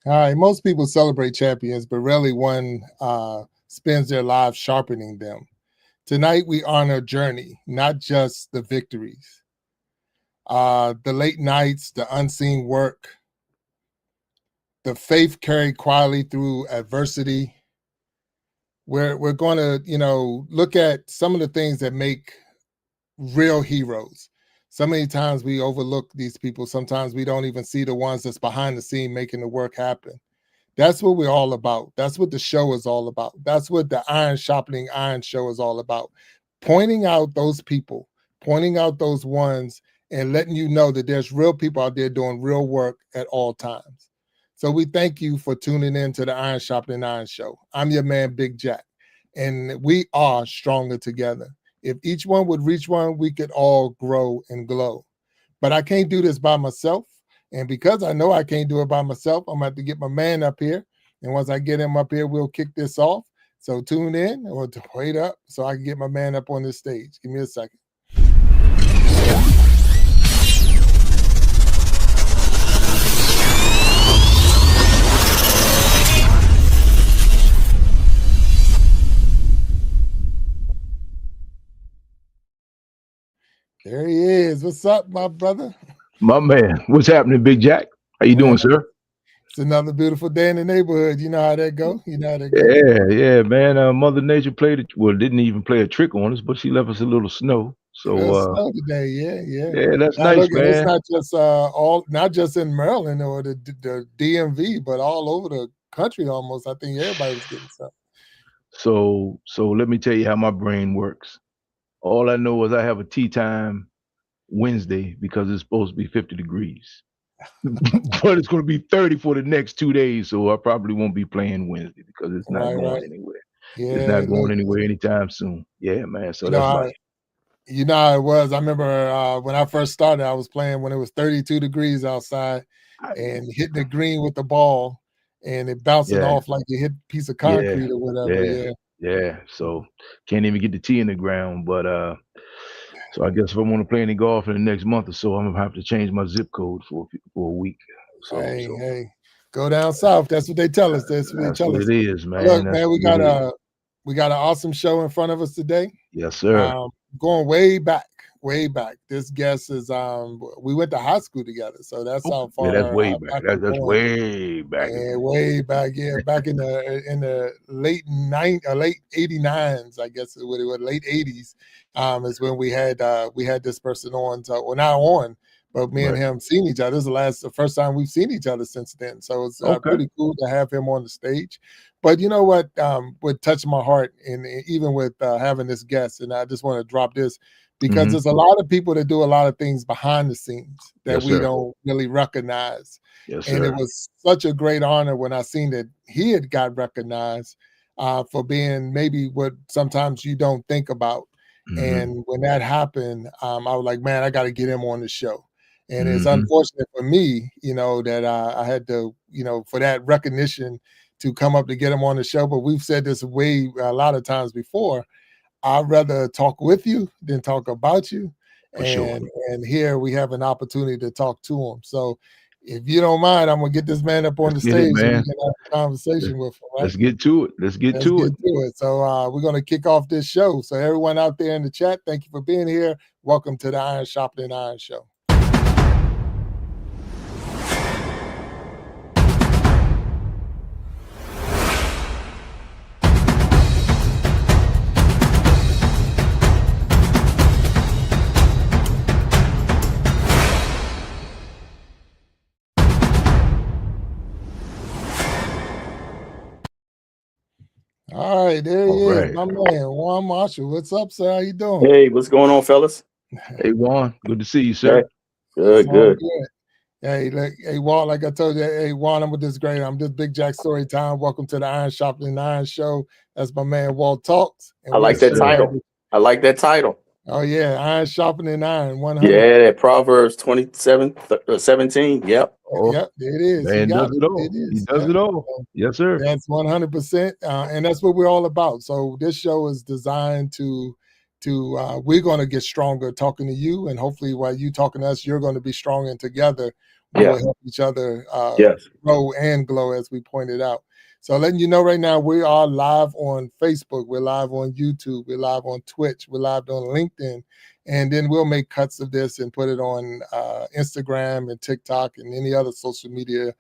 All right. Most people celebrate champions, but rarely one spends their lives sharpening them. Tonight, we honor journey, not just the victories. The late nights, the unseen work, the faith carried quietly through adversity. We're going to, look at some of the things that make real heroes. So many times we overlook these people. Sometimes we don't even see the ones that's behind the scene making the work happen. That's what we're all about. That's what the show is all about. That's what the Iron Sharpening Iron show is all about. Pointing out those people, pointing out those ones, and letting you know that there's real people out there doing real work at all times. So we thank you for tuning in to the Iron Sharpening Iron show. I'm your man, Big Jack, and we are stronger together. If each one would reach one, we could all grow and glow. But I can't do this by myself. And because I know I can't do it by myself, I'm going to have to get my man up here. And once I get him up here, we'll kick this off. So tune in or wait up so I can get my man up on this stage. Give me a second. There he is. What's up, my brother? My man. What's happening, Big Jack? How you doing, sir? It's another beautiful day in the neighborhood. You know how that go? You know how that go? Yeah, man. Mother Nature didn't even play a trick on us, but she left us a little snow. So snow today, yeah. Yeah, that's now, nice, man. It's not just not just in Maryland or the DMV, but all over the country almost. I think everybody was getting something. So let me tell you how my brain works. All I know is I have a tea time Wednesday because it's supposed to be 50 degrees. But it's going to be 30 for the next 2 days, so I probably won't be playing Wednesday because it's not going anywhere. Yeah, it's not going anywhere anytime soon. Yeah, man. So that's nice. You know how it was. I remember when I first started, I was playing when it was 32 degrees outside and hitting the green with the ball and it bouncing off like you hit a piece of concrete or whatever. Yeah. So can't even get the tee in the ground. But so I guess if I want to play any golf in the next month or so, I'm gonna have to change my zip code for a week. So hey, go down south. That's what they tell us. That's what it is, man. Look, man, we got an awesome show in front of us today. Yes, sir. Going way back. This guest is we went to high school together, so that's how far. Yeah, that's way back. That's way back. Yeah, way back. Yeah, back in the late 89s, I guess it was late 80s. Is when we had this person on. So well, not on, but me and him seen each other. This is the first time we've seen each other since then. So it's pretty cool to have him on the stage. But you know what would touch my heart, and even with having this guest, and I just want to drop this because there's a lot of people that do a lot of things behind the scenes that we don't really recognize. Yes, and it was such a great honor when I seen that he had got recognized for being maybe what sometimes you don't think about. And when that happened, I was like, man, I got to get him on the show. And it's unfortunate for me, that I had to, for that recognition to come up to get him on the show. But we've said this a lot of times before. I'd rather talk with you than talk about you. And here we have an opportunity to talk to him. So if you don't mind, I'm going to get this man up on the stage and we can have a conversation with him. Right? Let's get to it. Let's get to it. So we're going to kick off this show. So everyone out there in the chat, thank you for being here. Welcome to the Iron Sharpening Iron show. All right, there he is, my man, Juan Marshall. What's up, sir? How you doing? Hey, what's going on, fellas? Hey, Juan. Good to see you, sir. Good. Hey, Juan, like I told you, hey, Juan, I'm with this great. I'm just Big Jack Story Time. Welcome to the Iron Sharpening Iron show. That's my man, Walt Talks. I like that title. Oh, yeah, Iron Sharpening Iron, 100. Yeah, that Proverbs 27:17. Yep. Yep, it is. Man does it all. He does it all. Yes, sir. That's 100%. And that's what we're all about. So this show is designed to we're going to get stronger talking to you. And hopefully while you talking to us, you're going to be strong. And together and we'll help each other Yes. grow and glow, as we pointed out. So letting you know right now, we are live on Facebook, we're live on YouTube, we're live on Twitch, we're live on LinkedIn, and then we'll make cuts of this and put it on Instagram and TikTok and any other social media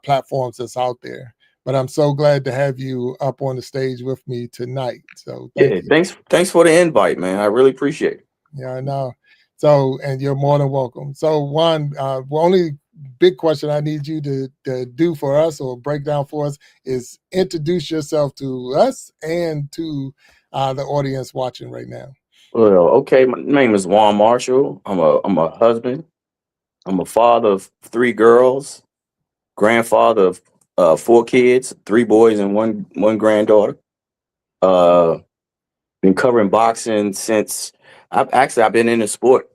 platforms that's out there. But I'm so glad to have you up on the stage with me tonight. So thank you. Thanks for the invite, man. I really appreciate it. Yeah, I know. So, and you're more than welcome. So, Juan, only big question I need you to do for us or break down for us is introduce yourself to us and to the audience watching right now. Well, okay. My name is Juan Marshall. I'm a husband. I'm a father of 3 girls, grandfather of 4 kids, 3 boys and one granddaughter. Been covering boxing since I've been in the sport,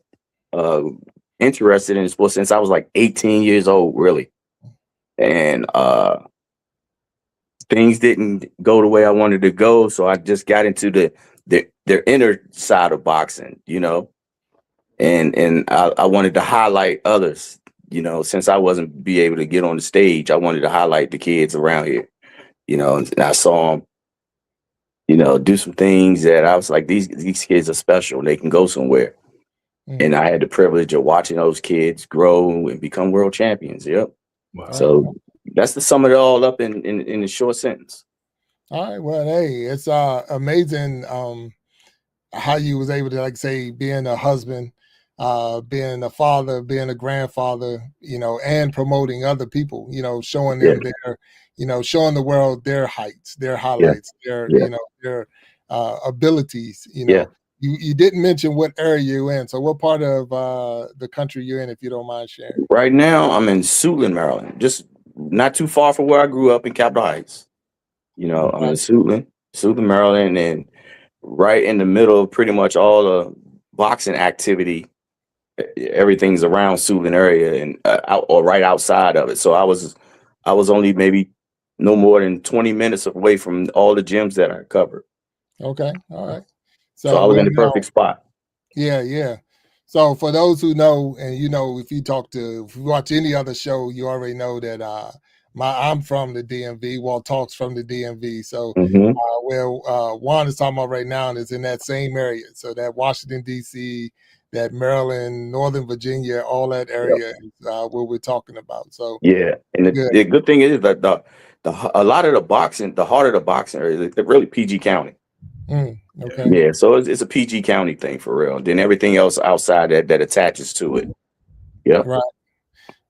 interested in the sport since I was like 18 years old, really. And things didn't go the way I wanted to go, so I just got into the inner side of boxing, you know. And I wanted to highlight others, you know, since I wasn't be able to get on the stage. I wanted to highlight the kids around here, you know, and I saw them, you know, do some things that I was like, these kids are special. They can go somewhere. And I had the privilege of watching those kids grow and become world champions. Yep. Wow. So that's to sum it all up in a short sentence. All right. Well, hey, it's amazing how you was able to, like, say, being a husband, being a father, being a grandfather, you know, and promoting other people, you know, showing them their, you know, showing the world their heights, their highlights, their, you know, their abilities, you know. You didn't mention what area you're in. So what part of the country you're in, if you don't mind sharing? Right now, I'm in Suitland, Maryland, just not too far from where I grew up in Capitol Heights. You know, I'm in Suitland, Maryland, and right in the middle of pretty much all the boxing activity. Everything's around Suitland area and out or right outside of it. So I was only maybe no more than 20 minutes away from all the gyms that I covered. Okay, all right. So I was in the perfect spot. Yeah, yeah. So for those who know, and you know, if you watch any other show, you already know that I'm from the DMV. Walt talks from the DMV. So where Juan is talking about right now is in that same area. So that Washington D.C., that Maryland, Northern Virginia, all that area is where we're talking about. So yeah, and the good thing is that a lot of the boxing, the heart of the boxing area, they're really PG County. Okay. Yeah, so it's a PG County thing for real. Then everything else outside that attaches to it. Yeah. Right.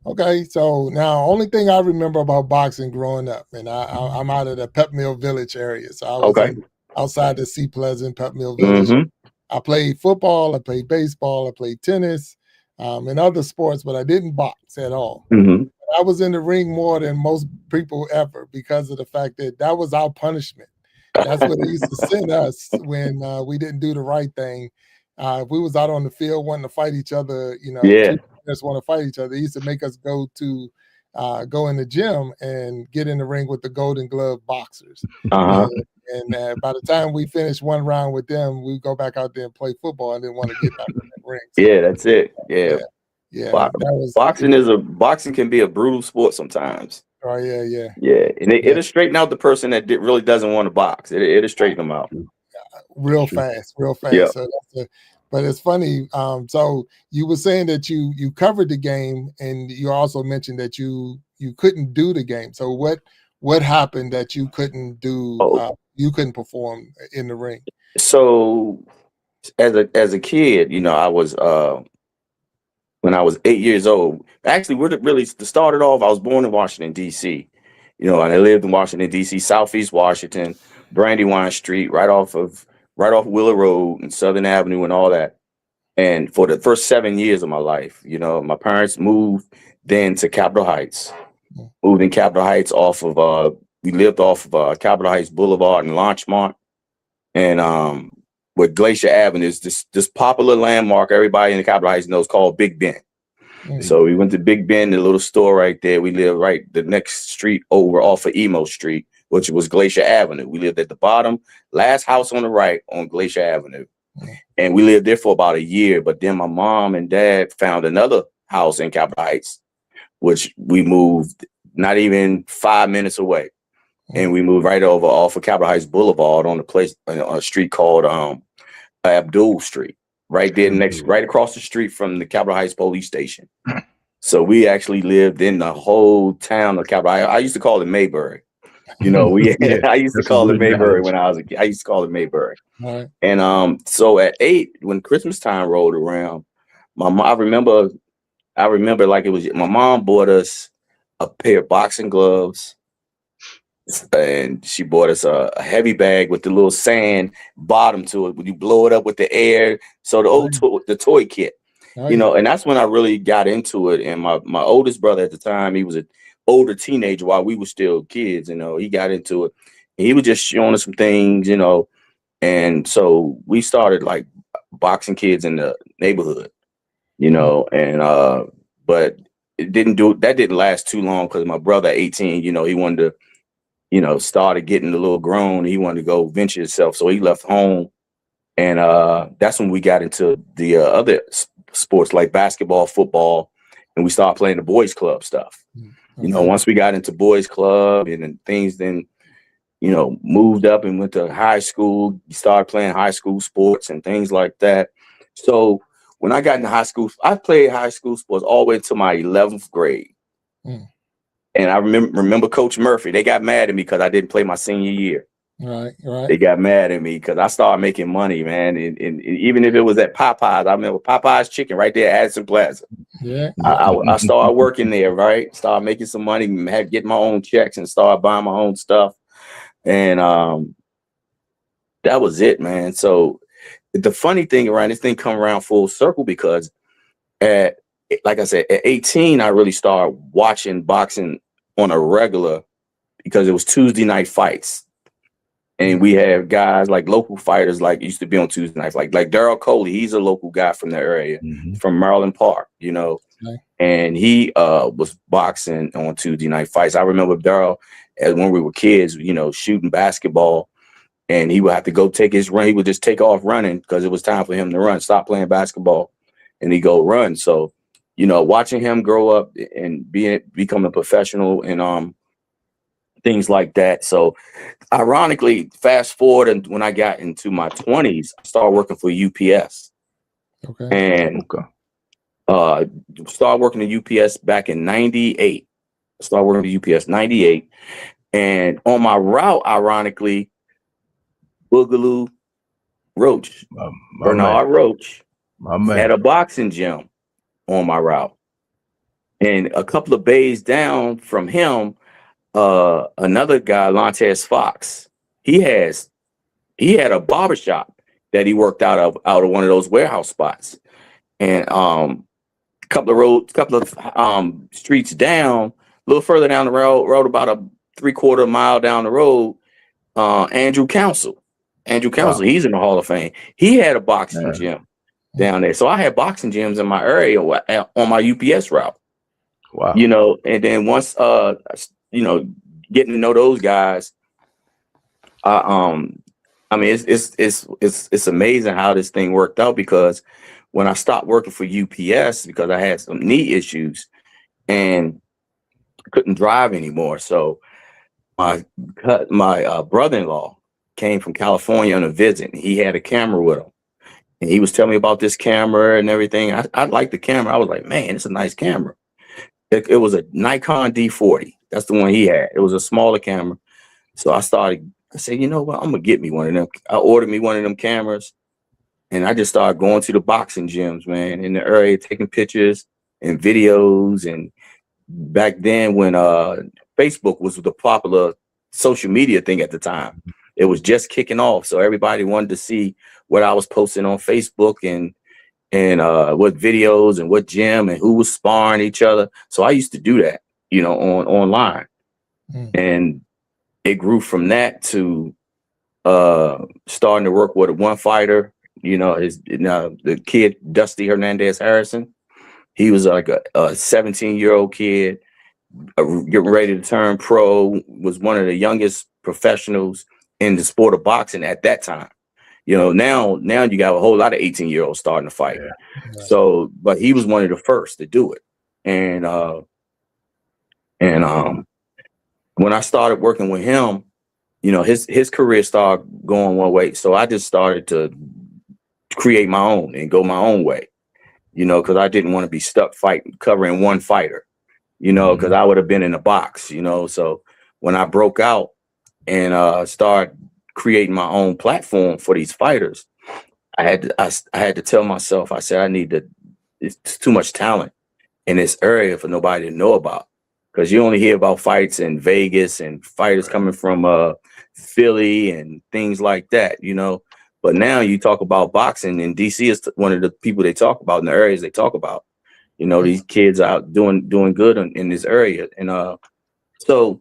Okay. So now, only thing I remember about boxing growing up, and I'm out of the Pep Mill Village area, so I was outside the Sea Pleasant Pep Mill Village. I played football, I played baseball, I played tennis, and other sports, but I didn't box at all. I was in the ring more than most people ever because of the fact that was our punishment. That's what they used to send us when we didn't do the right thing. If we was out on the field wanting to fight each other, you know, 2 players want to fight each other, they used to make us go in the gym and get in the ring with the Golden Glove boxers. And by the time we finished one round with them, we go back out there and play football. I didn't want to get back in that ring. So, yeah, that's it. Yeah. Boxing can be a brutal sport sometimes. Oh yeah. And it'll straighten out the person that really doesn't want to box. It'll straighten them out real fast. Yeah. So but it's funny. So you were saying that you covered the game, and you also mentioned that you couldn't do the game. So what happened that you couldn't do? You couldn't perform in the ring. So as a kid, you know, I was when I was 8 years old. Actually, really to start it off, I was born in Washington, D.C. You know, and I lived in Washington, D.C., Southeast Washington, Brandywine Street, right off Willow Road and Southern Avenue and all that. And for the first 7 years of my life, you know, my parents moved then to Capitol Heights. Moved in Capitol Heights we lived off of Capitol Heights Boulevard and Larchmont. And with Glacier Avenue is this popular landmark everybody in the Capitol Heights knows called Big Ben. So we went to Big Ben, the little store right there. We lived right the next street over off of Emo Street, which was Glacier Avenue. We lived at the bottom, last house on the right on Glacier Avenue. And we lived there for about a year. But then my mom and dad found another house in Capitol Heights which we moved not even 5 minutes away. And we moved right over off of Capitol Heights Boulevard on a street called Abdul Street, right there right across the street from the Capitol Heights police station. So we actually lived in the whole town of Capitol Heights. I used to call it Maybury. You know, I used to call it Maybury when I was a kid. I used to call it Maybury. Right. And so at 8, when Christmas time rolled around, I remember like it was my mom bought us a pair of boxing gloves. And she bought us a heavy bag with the little sand bottom to it. When you blow it up with the air, so the toy kit, you know. And that's when I really got into it. And my oldest brother at the time, he was an older teenager while we were still kids. You know, he got into it. And he was just showing us some things, you know. And so we started like boxing kids in the neighborhood, you know. And but that didn't last too long because my brother at 18, you know, he wanted to, you know, started getting a little grown. He wanted to go venture himself. So he left home. And that's when we got into the other sports like basketball, football, and we started playing the boys club stuff. Okay. You know, once we got into boys club and then things then, you know, moved up and went to high school, started playing high school sports and things like that. So when I got into high school, I played high school sports all the way to my 11th grade. And I remember Coach Murphy. They got mad at me because I didn't play my senior year. Right. They got mad at me because I started making money, man. And even if it was at Popeyes, I remember Popeyes Chicken right there at Addison Plaza. Yeah. I started working there, right? Started making some money, getting my own checks and started buying my own stuff. And that was it, man. So the funny thing around this thing come around full circle because like I said, at 18, I really started watching boxing on a regular because it was Tuesday night fights. And we have guys like local fighters like used to be on Tuesday nights, like Daryl Coley. He's a local guy from the area, from Maryland Park, you know. Okay. And he was boxing on Tuesday night fights. I remember Daryl when we were kids, you know, shooting basketball. And he would have to go take his run. He would just take off running because it was time for him to run, stop playing basketball, and he'd go run. So, you know, watching him grow up and become a professional and things like that. So ironically, fast forward, and when I got into my 20s, I started working for UPS. Okay. And started working at UPS back in 98. I started working at UPS 98. And on my route, ironically, Boogaloo Roach, Bernard Roach, had a boxing gym on my route. And a couple of bays down from him, another guy, Lantes Fox, he had a barbershop that he worked out of one of those warehouse spots. And a couple of streets down, a little further down the road about a 3/4 mile down the road, Andrew Council, he's in the Hall of Fame. He had a boxing gym down there. So I had boxing gyms in my area on my UPS route. Wow. You know, and then once you know, getting to know those guys, I mean, it's amazing how this thing worked out because when I stopped working for UPS because I had some knee issues and couldn't drive anymore. So my brother-in-law came from California on a visit. And he had a camera with him. And he was telling me about this camera and everything. I liked the camera. I was like, man, it's a nice camera. It was a Nikon D40. That's the one he had. It was a smaller camera. So I said, you know what? I'm going to get me one of them. I ordered me one of them cameras. And I just started going to the boxing gyms, man, in the area, taking pictures and videos. And back then when Facebook was the popular social media thing at the time, it was just kicking off. So everybody wanted to see what I was posting on Facebook and what videos and what gym and who was sparring each other. So I used to do that, you know, online. And it grew from that to starting to work with one fighter, you know, the kid, Dusty Hernandez Harrison. He was like a 17-year-old kid getting ready to turn pro, was one of the youngest professionals in the sport of boxing at that time. You know, now you got a whole lot of 18-year-olds starting to fight. Yeah. So, but he was one of the first to do it. And And when I started working with him, you know, his career started going one way. So I just started to create my own and go my own way, you know, because I didn't want to be stuck covering one fighter, you know, because I would have been in a box, you know. So when I broke out and started creating my own platform for these fighters, I had to tell myself, I said, it's too much talent in this area for nobody to know about. Because you only hear about fights in Vegas and fighters coming from Philly and things like that, you know. But now you talk about boxing, and DC is one of the people they talk about in the areas they talk about. You know, these kids out doing good in this area. And so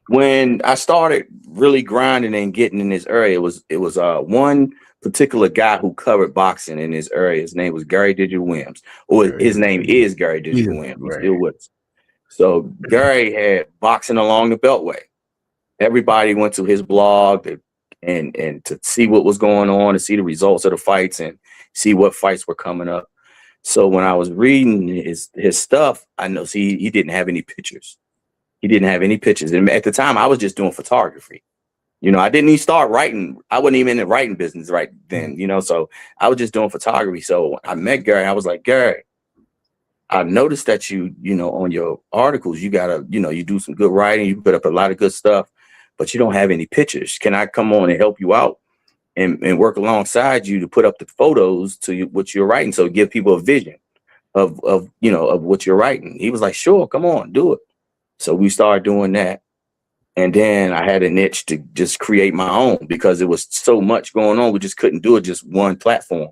when I started really grinding and getting in this area, it was one particular guy who covered boxing in this area. His name was Gary Digital Williams, or his name is Gary Digital Williams. He's still with us. So Gary had boxing along the Beltway. Everybody went to his blog and to see what was going on, to see the results of the fights and see what fights were coming up. So when I was reading his stuff, I know, see, he didn't have any pictures. He didn't have any pictures. And at the time, I was just doing photography. You know, I didn't even start writing. I wasn't even in the writing business right then, you know, so I was just doing photography. So I met Gary. I was like, Gary, I noticed that you know, on your articles, you gotta, you know, you do some good writing, you put up a lot of good stuff, but you don't have any pictures. Can I come on and help you out and work alongside you to put up the photos to what you're writing? So give people a vision of you know, of what you're writing. He was like, sure, come on, do it. So we started doing that. And then I had an itch to just create my own because it was so much going on. We just couldn't do it just one platform.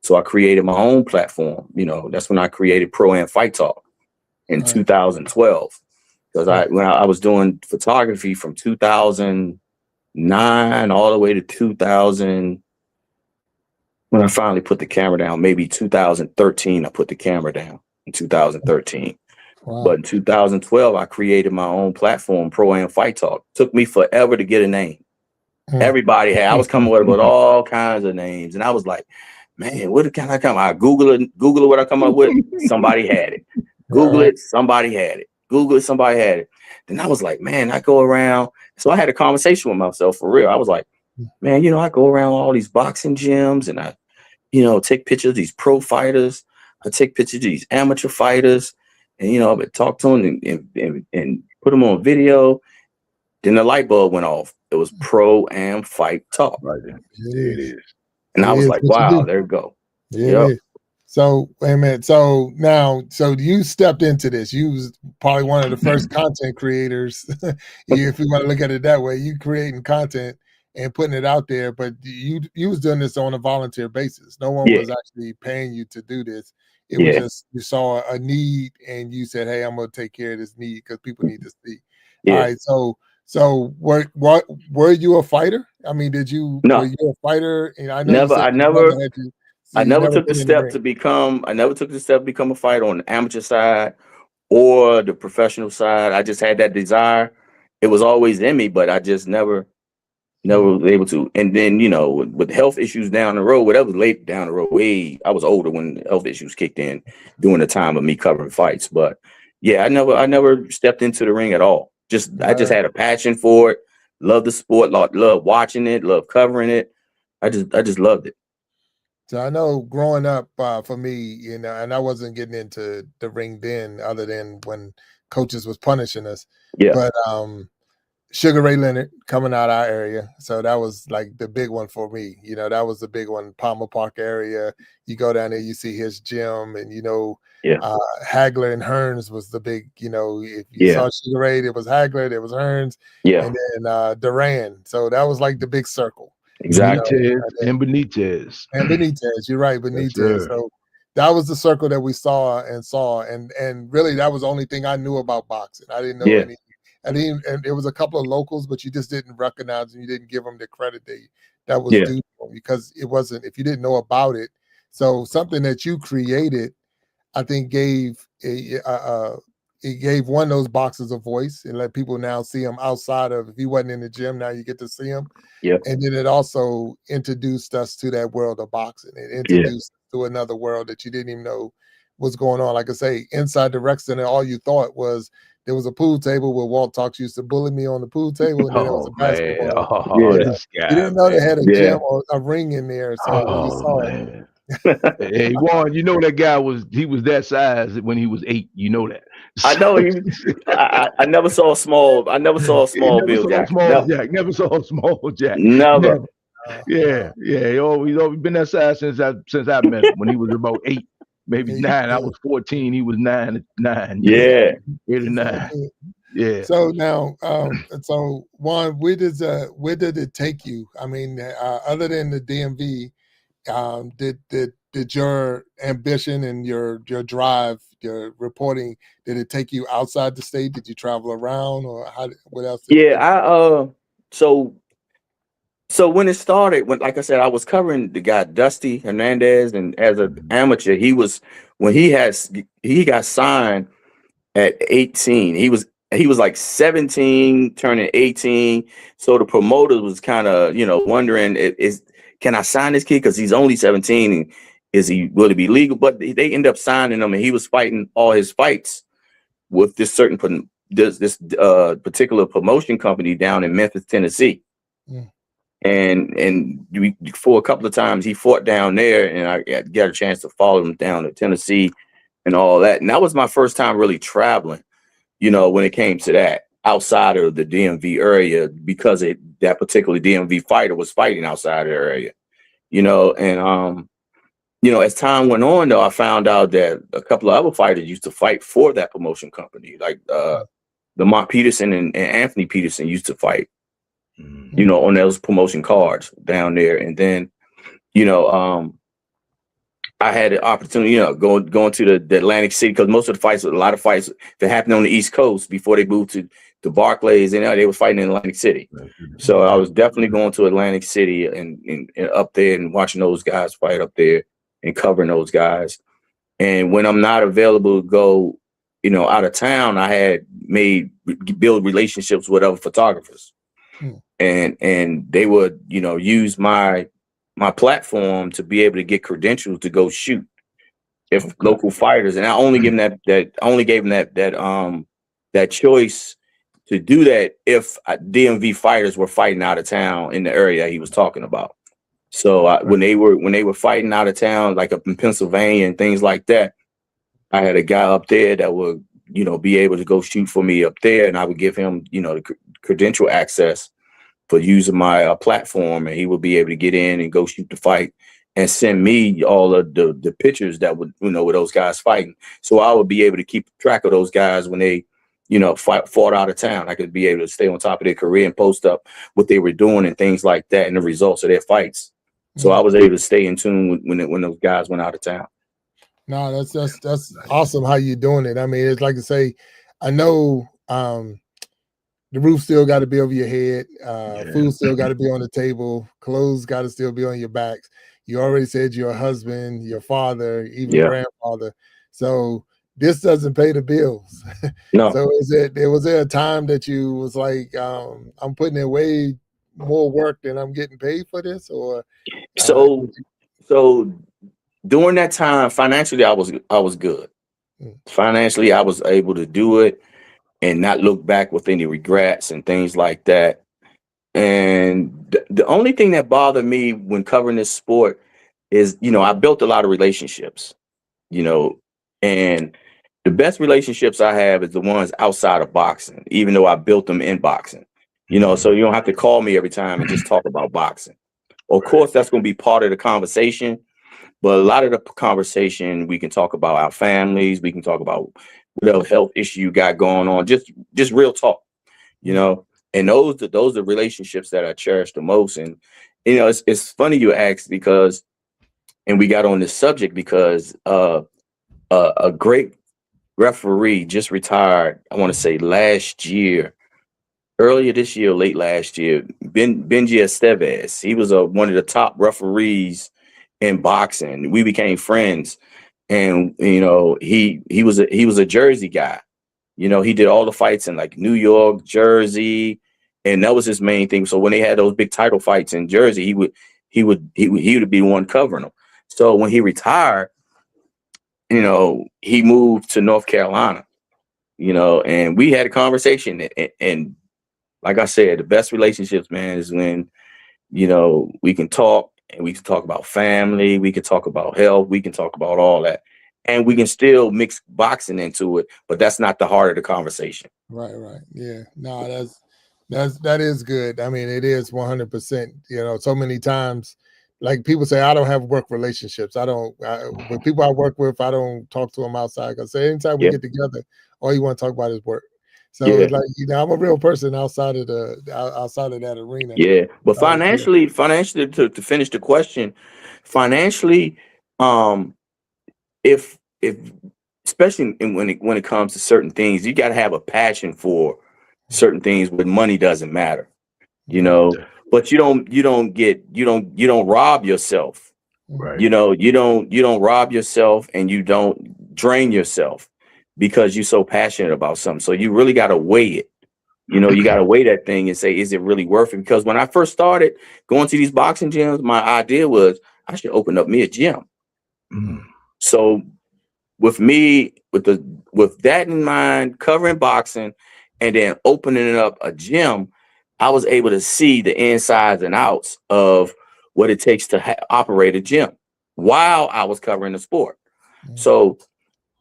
So I created my own platform. You know, that's when I created Pro Am Fight Talk in 2012. Because when I was doing photography from 2009 all the way to 2000, when I finally put the camera down, maybe 2013, I put the camera down in 2013. Wow. But in 2012, I created my own platform, Pro Am Fight Talk. Took me forever to get a name. Everybody had, I was coming up with all kinds of names. And I was like, man, what can I come? I Google it what I come up with. Somebody had it. Google it, somebody had it. Google it, somebody had it. Then I was like, man, I go around. So I had a conversation with myself for real. I was like, man, you know, I go around all these boxing gyms and I, you know, take pictures of these pro fighters. I take pictures of these amateur fighters. And, you know, I would talk to them and put them on video. Then the light bulb went off. It was Pro Am Fight Talk. Right there. It is. And I was like, wow, there we go. Yeah. Yep. So, wait a minute. So now, you stepped into this. You was probably one of the first content creators. If you want to look at it that way, you creating content and putting it out there, but you was doing this on a volunteer basis. No one was actually paying you to do this. It was just, you saw a need and you said, hey, I'm going to take care of this need because people need to see. All right. So were you a fighter? I mean, were you a fighter? And I know I never took the step to become a fighter on the amateur side or the professional side. I just had that desire. It was always in me, but I just never was able to. And then, you know, with health issues down the road, whatever was late down the road, I was older when health issues kicked in during the time of me covering fights. But yeah, I never stepped into the ring at all. I just had a passion for it. Loved the sport, loved watching it, loved covering it. I just loved it. So I know growing up for me, you know, and I wasn't getting into the ring then other than when coaches was punishing us. Yeah. But Sugar Ray Leonard coming out our area. So that was like the big one for me. You know, that was the big one. Palmer Park area. You go down there, you see his gym, and you know, Hagler and Hearns was the big, you know, if you saw Sugar Ray, there was Hagler, there was Hearns, and then Duran. So that was like the big circle. Exactly. You know, and Benitez. And Benitez, you're right, Benitez. So that was the circle that we saw, and really that was the only thing I knew about boxing. I didn't know anything. And there was a couple of locals, but you just didn't recognize them. You didn't give them the credit that was due to them because it wasn't, if you didn't know about it. So something that you created, I think it gave one of those boxers a voice and let people now see him outside of, if he wasn't in the gym, now you get to see him. Yep. And then it also introduced us to that world of boxing. It introduced us to another world that you didn't even know was going on. Like I say, inside the rec center, all you thought was there was a pool table where Walt Talks used to bully me on the pool table, and then there was a basketball. Oh, Yeah. this guy. You didn't know they had a Yeah. gym or a ring in there, so when you saw it. Hey, Juan, you know that guy was that size when he was 8. You know that. I know I never saw a small. I never saw a small Bill Jackson. Never saw a small Jack. Never. Yeah. He's always been that size since I met him when he was about 8, maybe 9. I was 14. He was 9. Yeah. 8 or 9. Yeah. So now, so Juan, where did it take you? I mean, other than the DMV, did your ambition and your drive, your reporting, did it take you outside the state? Did you travel around, or what else? So when it started, like I said, I was covering the guy Dusty Hernandez, and as an amateur, when he got signed at 18. He was like 17 turning 18. So the promoter was kind of, wondering, can I sign this kid? Because he's only 17. And will it be legal? But they end up signing him, and he was fighting all his fights with this particular promotion company down in Memphis, Tennessee. Yeah. And for a couple of times he fought down there, and I got a chance to follow him down to Tennessee and all that. And that was my first time really traveling, when it came to that, outside of the DMV area, because that particular DMV fighter was fighting outside of the area, and as time went on, though, I found out that a couple of other fighters used to fight for that promotion company, like Lamont Peterson and Anthony Peterson used to fight, on those promotion cards down there. And then, I had the opportunity, going to the Atlantic City, because most of the fights, a lot of fights that happened on the East Coast before they moved to Barclays, and they were fighting in Atlantic City. So I was definitely going to Atlantic City and up there and watching those guys fight up there and covering those guys. And when I'm not available to go, out of town, I had build relationships with other photographers, and they would, use my platform to be able to get credentials to go shoot if local fighters. And I only gave them that choice to do that if DMV fighters were fighting out of town in the area he was talking about. So when they were fighting out of town, like up in Pennsylvania and things like that, I had a guy up there that would, be able to go shoot for me up there, and I would give him, the credential access for using my platform, and he would be able to get in and go shoot the fight and send me all of the pictures that would, with those guys fighting. So I would be able to keep track of those guys when they, fought out of town. I could be able to stay on top of their career and post up what they were doing and things like that and the results of their fights. So I was able to stay in tune when those guys went out of town. No, that's awesome how you're doing it. I mean, it's like I say, I know the roof still got to be over your head. Food still got to be on the table. Clothes got to still be on your backs. You already said you're a husband, your father, even grandfather. So this doesn't pay the bills. No. So was there a time that you was like, I'm putting in way more work than I'm getting paid for this? Or so during that time, financially, I was good. Financially, I was able to do it and not look back with any regrets and things like that. And the only thing that bothered me when covering this sport is, I built a lot of relationships, and the best relationships I have is the ones outside of boxing, even though I built them in boxing, so you don't have to call me every time and just talk about boxing. Of course, that's going to be part of the conversation, but a lot of the conversation, we can talk about our families. We can talk about whatever health issue you got going on, just real talk, and those are relationships that I cherish the most. And, it's funny you asked, because, and we got on this subject because a great referee just retired, I want to say earlier this year, late last year, Benji Estevez. He was one of the top referees in boxing. We became friends, and he was a Jersey guy. He did all the fights in like New York, Jersey, and that was his main thing. So when they had those big title fights in Jersey, he would be one covering them. So when he retired, he moved to North Carolina, you know, and we had a conversation. And like I said, the best relationships, man, is when, you know, we can talk, and we can talk about family, we can talk about health, we can talk about all that. And we can still mix boxing into it, but that's not the heart of the conversation. Right, right. Yeah. No, that is good. I mean, it is 100%. You know, so many times, like people say, I don't have work relationships. With people I work with, I don't talk to them outside, because anytime we Yeah. get together, all you want to talk about is work. So Yeah. it's like, you know, I'm a real person outside of that arena. Yeah. But Yeah. financially, to finish the question, financially, if especially when it comes to certain things, you got to have a passion for certain things where money doesn't matter, you know. But you don't rob yourself. Right. You know, you don't rob yourself, and you don't drain yourself because you're so passionate about something. So you really got to weigh it. You know, you got to weigh that thing and say, is it really worth it? Because when I first started going to these boxing gyms, my idea was I should open up me a gym. Mm. So with me, with that in mind, covering boxing and then opening up a gym, I was able to see the insides and outs of what it takes to operate a gym while I was covering the sport. So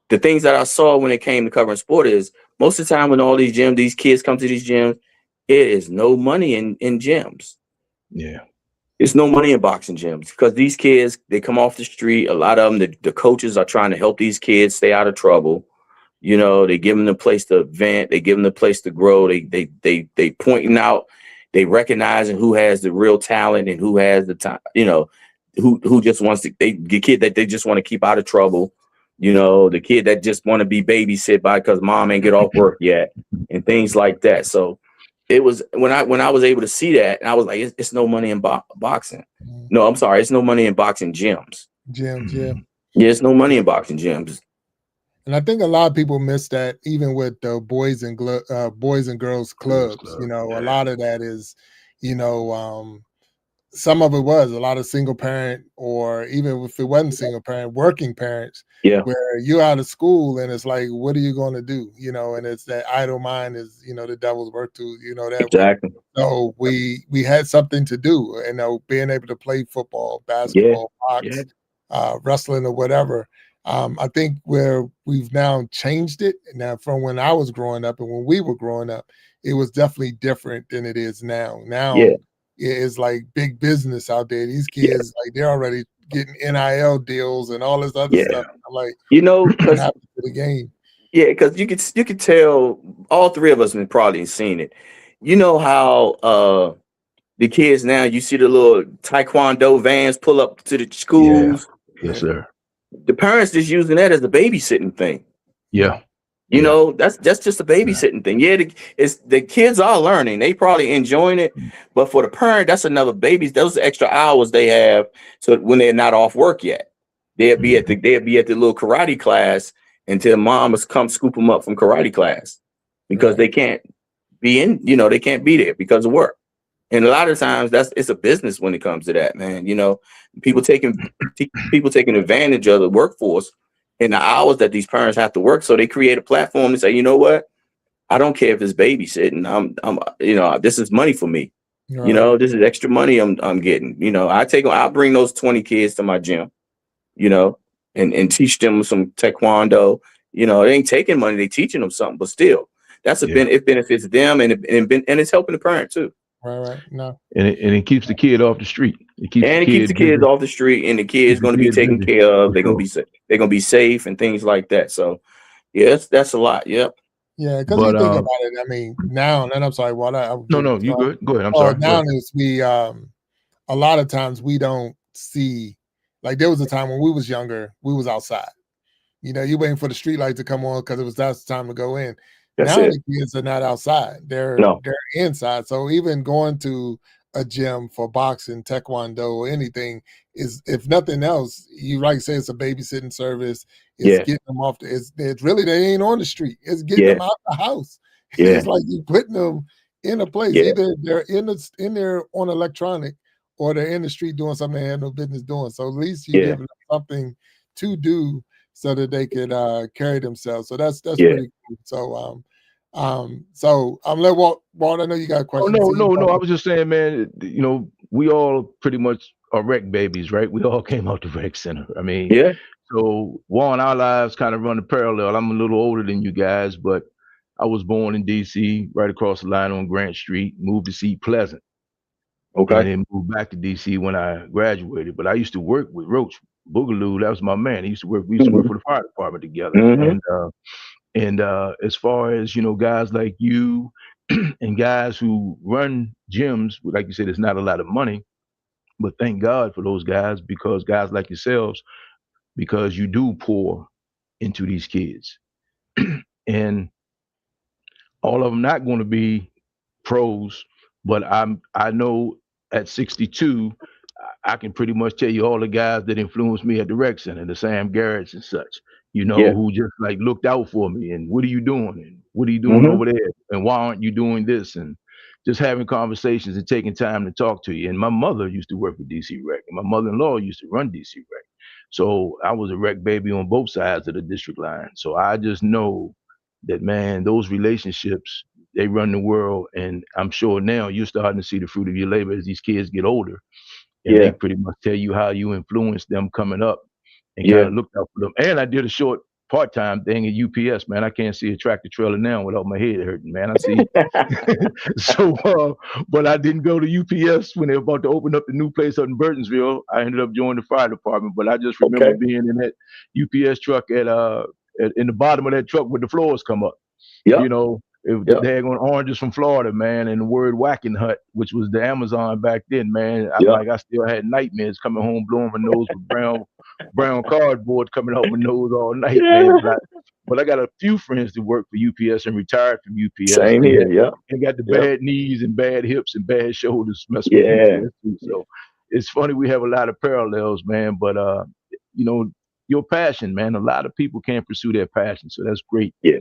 the things that I saw when it came to covering sport is most of the time when all these kids come to these gyms, it is no money in gyms. Yeah. It's no money in boxing gyms because these kids, they come off the street. A lot of them, the coaches are trying to help these kids stay out of trouble. You know, they give them the place to vent. They give them the place to grow. They pointing out, they recognizing who has the real talent and who has the time. You know, who just wants to. The kid that they just want to keep out of trouble. You know, the kid that just want to be babysit by because mom ain't get off work yet, and things like that. So it was when I was able to see that, and I was like, it's no money in boxing. No, I'm sorry, it's no money in boxing gyms. Gyms, yeah. Yeah, it's no money in boxing gyms. And I think a lot of people miss that, even with the boys and girls clubs. You know, a lot of that is, you know, some of it was a lot of single parent, or even if it wasn't single parent, working parents. Yeah. Where you're out of school and it's like, what are you going to do? You know, and it's that idle mind is, you know, the devil's work too. You know that. Exactly. So we had something to do, and being able to play football, basketball, box, wrestling, or whatever. I think where we've now changed it now from when I was growing up and when we were growing up, it was definitely different than it is now. Now it's like big business out there. These kids, like, they're already getting NIL deals and all this other stuff. I'm like, you know, because happened to the game. Yeah, because you could tell all three of us have probably seen it. You know how the kids now, you see the little taekwondo vans pull up to the schools. Yeah. Yes, sir. The parents just using that as a babysitting thing. Yeah. You know, that's just a babysitting thing. Yeah, the kids are learning. They probably enjoying it, but for the parent, that's another baby. Those extra hours they have. So when they're not off work yet, they'll be at the little karate class until mom has come scoop them up from karate class because they can't be in. You know, they can't be there because of work. And a lot of times it's a business when it comes to that, man. You know, people taking advantage of the workforce and the hours that these parents have to work. So they create a platform and say, you know what? I don't care if it's babysitting. I'm you know, this is money for me. Right. You know, this is extra money I'm getting. You know, I'll bring those 20 kids to my gym, you know, and teach them some taekwondo. You know, they ain't taking money, they teaching them something, but still, that's it benefits them and it's helping the parent too. Right. No. And it keeps the kid off the street. It keeps the kids off the street, and the kid's going to be taken care of. They're going to be safe and things like that. So, yeah, that's a lot. Yep. Yeah, because you think about it. I mean, now, and I'm sorry. No, you good. Go ahead. I'm sorry. Now is a lot of times we don't see. Like, there was a time when we was younger, we was outside. You know, you waiting for the street light to come on because that's the time to go in. The kids are not outside; they're inside. So even going to a gym for boxing, taekwondo, or anything is, if nothing else, you like say it's a babysitting service. It's getting them off. It's really, they ain't on the street. It's getting them out the house. It's like you putting them in a place. Either they're in there on electronic, or they're in the street doing something they had no business doing. So at least you give them something to do. so that they could carry themselves. So that's Yeah. pretty cool. So so I'm let Walt. I know you got a Oh, question. no, So you no. I was just saying, man, you know, we all pretty much are rec babies, right? We all came out the rec center. I mean, Yeah. so Warren, our lives kind of run a parallel. I'm a little older than you guys, but I was born in DC, right across the line on Grant Street, moved to Seat Pleasant, and Okay. then moved back to DC when I graduated. But I used to work with Roach Boogaloo. That was my man. We used to work for the fire department together. Mm-hmm. And as far as, you know, guys like you and guys who run gyms, like you said, it's not a lot of money, but thank God for those guys, because guys like yourselves, because you do pour into these kids. And all of them not going to be pros, but I know at 62, I can pretty much tell you all the guys that influenced me at the rec center, the Sam Garretts and such, you know, Yeah. who just like looked out for me and what are you doing? And what are you doing Mm-hmm. over there? And why aren't you doing this? And just having conversations and taking time to talk to you. And my mother used to work for DC Rec, and my mother-in-law used to run DC Rec. So I was a rec baby on both sides of the district line. So I just know that, man, those relationships, they run the world. And I'm sure now you're starting to see the fruit of your labor as these kids get older. And Yeah. they pretty much tell you how you influenced them coming up and kind Yeah. of looked out for them. And I did a short part-time thing at UPS, man. I can't see a tractor trailer now without my head hurting, man. I see. So, but I didn't go to UPS when they were about to open up the new place up in Burtonsville. I ended up joining the fire department, but I just remember Okay. being in that UPS truck in the bottom of that truck where the floors come up. Yep. You know, the Yep. daggone oranges from Florida, man, and the word whacking hut, which was the Amazon back then, man. I'm Yep. like, I still had nightmares coming home, blowing my nose with brown cardboard coming out my nose all night, man. But I got a few friends that work for UPS and retired from UPS Same and here. Yep. got the Yep. bad knees and bad hips and bad shoulders messing with Yeah. UPS too. So it's funny, we have a lot of parallels, man. But you know, your passion, man. A lot of people can't pursue their passion, so that's great. Yeah.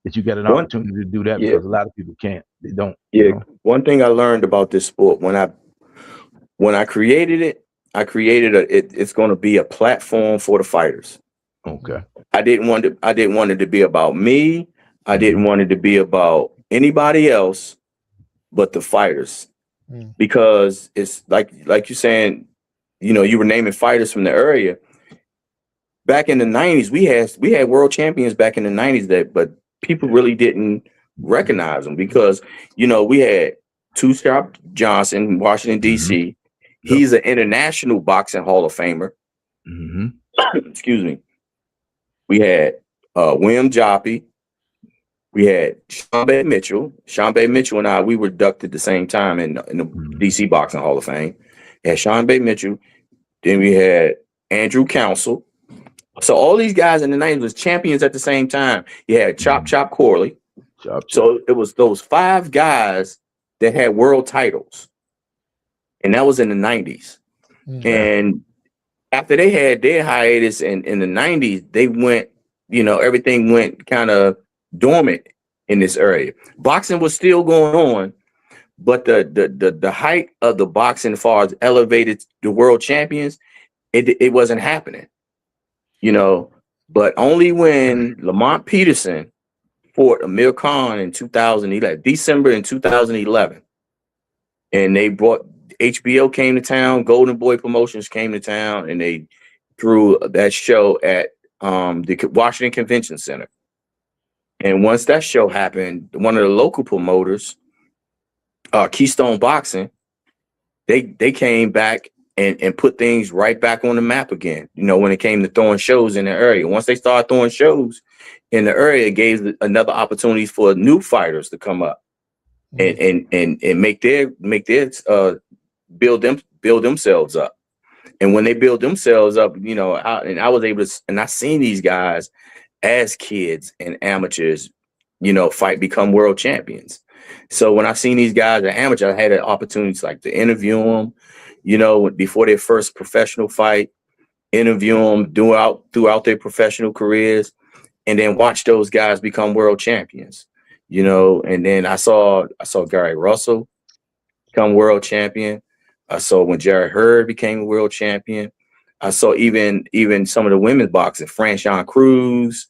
That you got an One. opportunity to do that, Yeah. because a lot of people can't. They don't. Yeah. You know? One thing I learned about this sport when I created it, it's going to be a platform for the fighters. Okay. I didn't want it to be about me. I didn't Mhm. want it to be about anybody else but the fighters. Because it's like you're saying, you know, you were naming fighters from the area. Back in the 90s, we had world champions back in the 90s but people really didn't recognize them because, you know, we had Two Sharp Johnson in Washington, D.C. Yep. He's an international boxing Hall of Famer. Excuse me. We had William Joppy. We had Sean Bay Mitchell. Sean Bay Mitchell and I, we were inducted at the same time in the DC Boxing Hall of Fame. We had Sean Bay Mitchell. Then we had Andrew Council. So all these guys in the 90s was champions at the same time. You had Chop Corley. So it was those 5 guys that had world titles. And that was in the 90s. And after they had their hiatus in the 90s, they went, you know, everything went kind of dormant in this area. Boxing was still going on, but the height of the boxing as far as elevated the world champions, it wasn't happening. You know, but only when Lamont Peterson fought Amir Khan in 2011, December in 2011, and they brought HBO came to town, Golden Boy Promotions came to town, and they threw that show at the Washington Convention Center. And once that show happened, one of the local promoters, Keystone Boxing, they came back and put things right back on the map again. You know, when it came to throwing shows in the area. Once they started throwing shows in the area, it gave another opportunity for new fighters to come up and make their build themselves up. And when they build themselves up, you know, I was able to, and I seen these guys as kids and amateurs, you know, become world champions. So when I seen these guys as amateurs, I had an opportunity to interview them, you know, before their first professional fight, interview them throughout their professional careers, and then watch those guys become world champions, you know. And then I saw Gary Russell become world champion. I saw when Jared Hurd became a world champion. I saw even some of the women's boxing. Franchon Cruz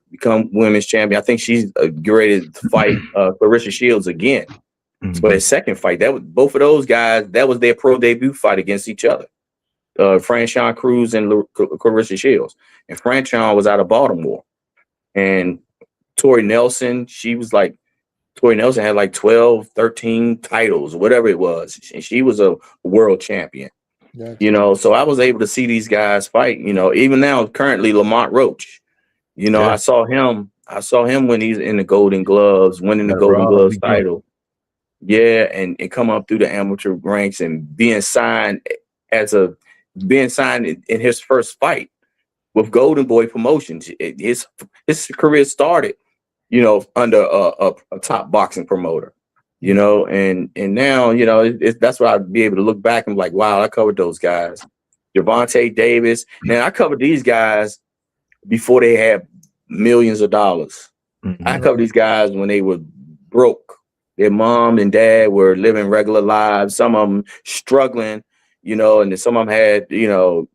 become women's champion. I think she's ready to fight Clarissa Shields again. For his second fight. That was both of those guys. That was their pro debut fight against each other. Franchon Cruz and Clarissa Shields. And Franchon was out of Baltimore. And Tori Nelson, Tori Nelson had like 12, 13 titles, whatever it was. And she was a world champion. Yeah. You know, so I was able to see these guys fight, you know, even now, currently Lamont Roach. You know, I saw him when he's in the Golden Gloves, winning the Golden Gloves title. Yeah, and come up through the amateur ranks and being signed in his first fight with Golden Boy Promotions. His career started, you know, under a top boxing promoter, you know, and now, you know, that's why I'd be able to look back and be like, wow, I covered those guys. Gervonta Davis. Man, I covered these guys before they had millions of dollars. I covered these guys when they were broke. Their mom and dad were living regular lives. Some of them struggling, you know, and then some of them had, you know,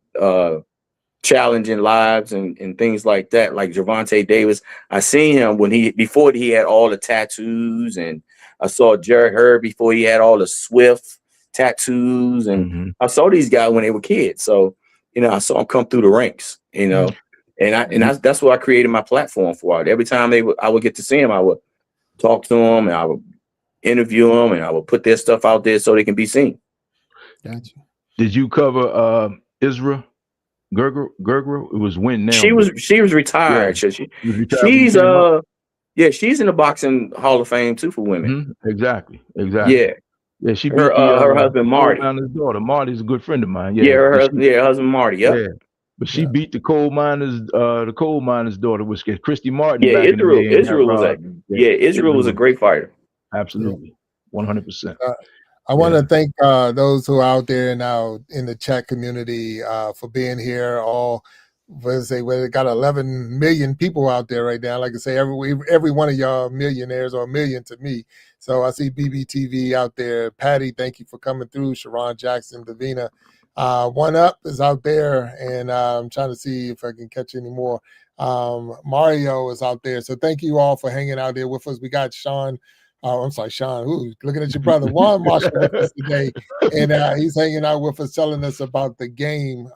challenging lives and things like that. Like Gervonta Davis, I seen him before he had all the tattoos, and I saw Jerry Hurd before he had all the Swift tattoos, and I saw these guys when they were kids. So, you know, I saw them come through the ranks, you know, and that's what I created my platform for. Every time I would get to see them, I would talk to them and I would interview them, and I will put their stuff out there so they can be seen. Gotcha. Did you cover Isra Gerger? It was when now. She was retired. Yeah. She's in the boxing Hall of Fame too for women. Exactly. Yeah. Yeah, she beat her husband Marty. Daughter. Marty's a good friend of mine. Her husband Marty. Yep. Yeah. But she beat the coal miner's daughter, which was Christy Martin. Yeah, Israel was a great fighter. Absolutely, 100%. I want to thank those who are out there now in the chat community for being here. We got 11 million people out there right now. Like I say, every one of y'all millionaires or a million to me. So I see BBTV out there. Patty, thank you for coming through. Sharon Jackson, Davina. One Up is out there, and I'm trying to see if I can catch any more. Mario is out there. So thank you all for hanging out there with us. We got Sean. I'm sorry, Sean. Ooh, looking at your brother Juan Marshall with us today, and he's hanging out with us, telling us about the game.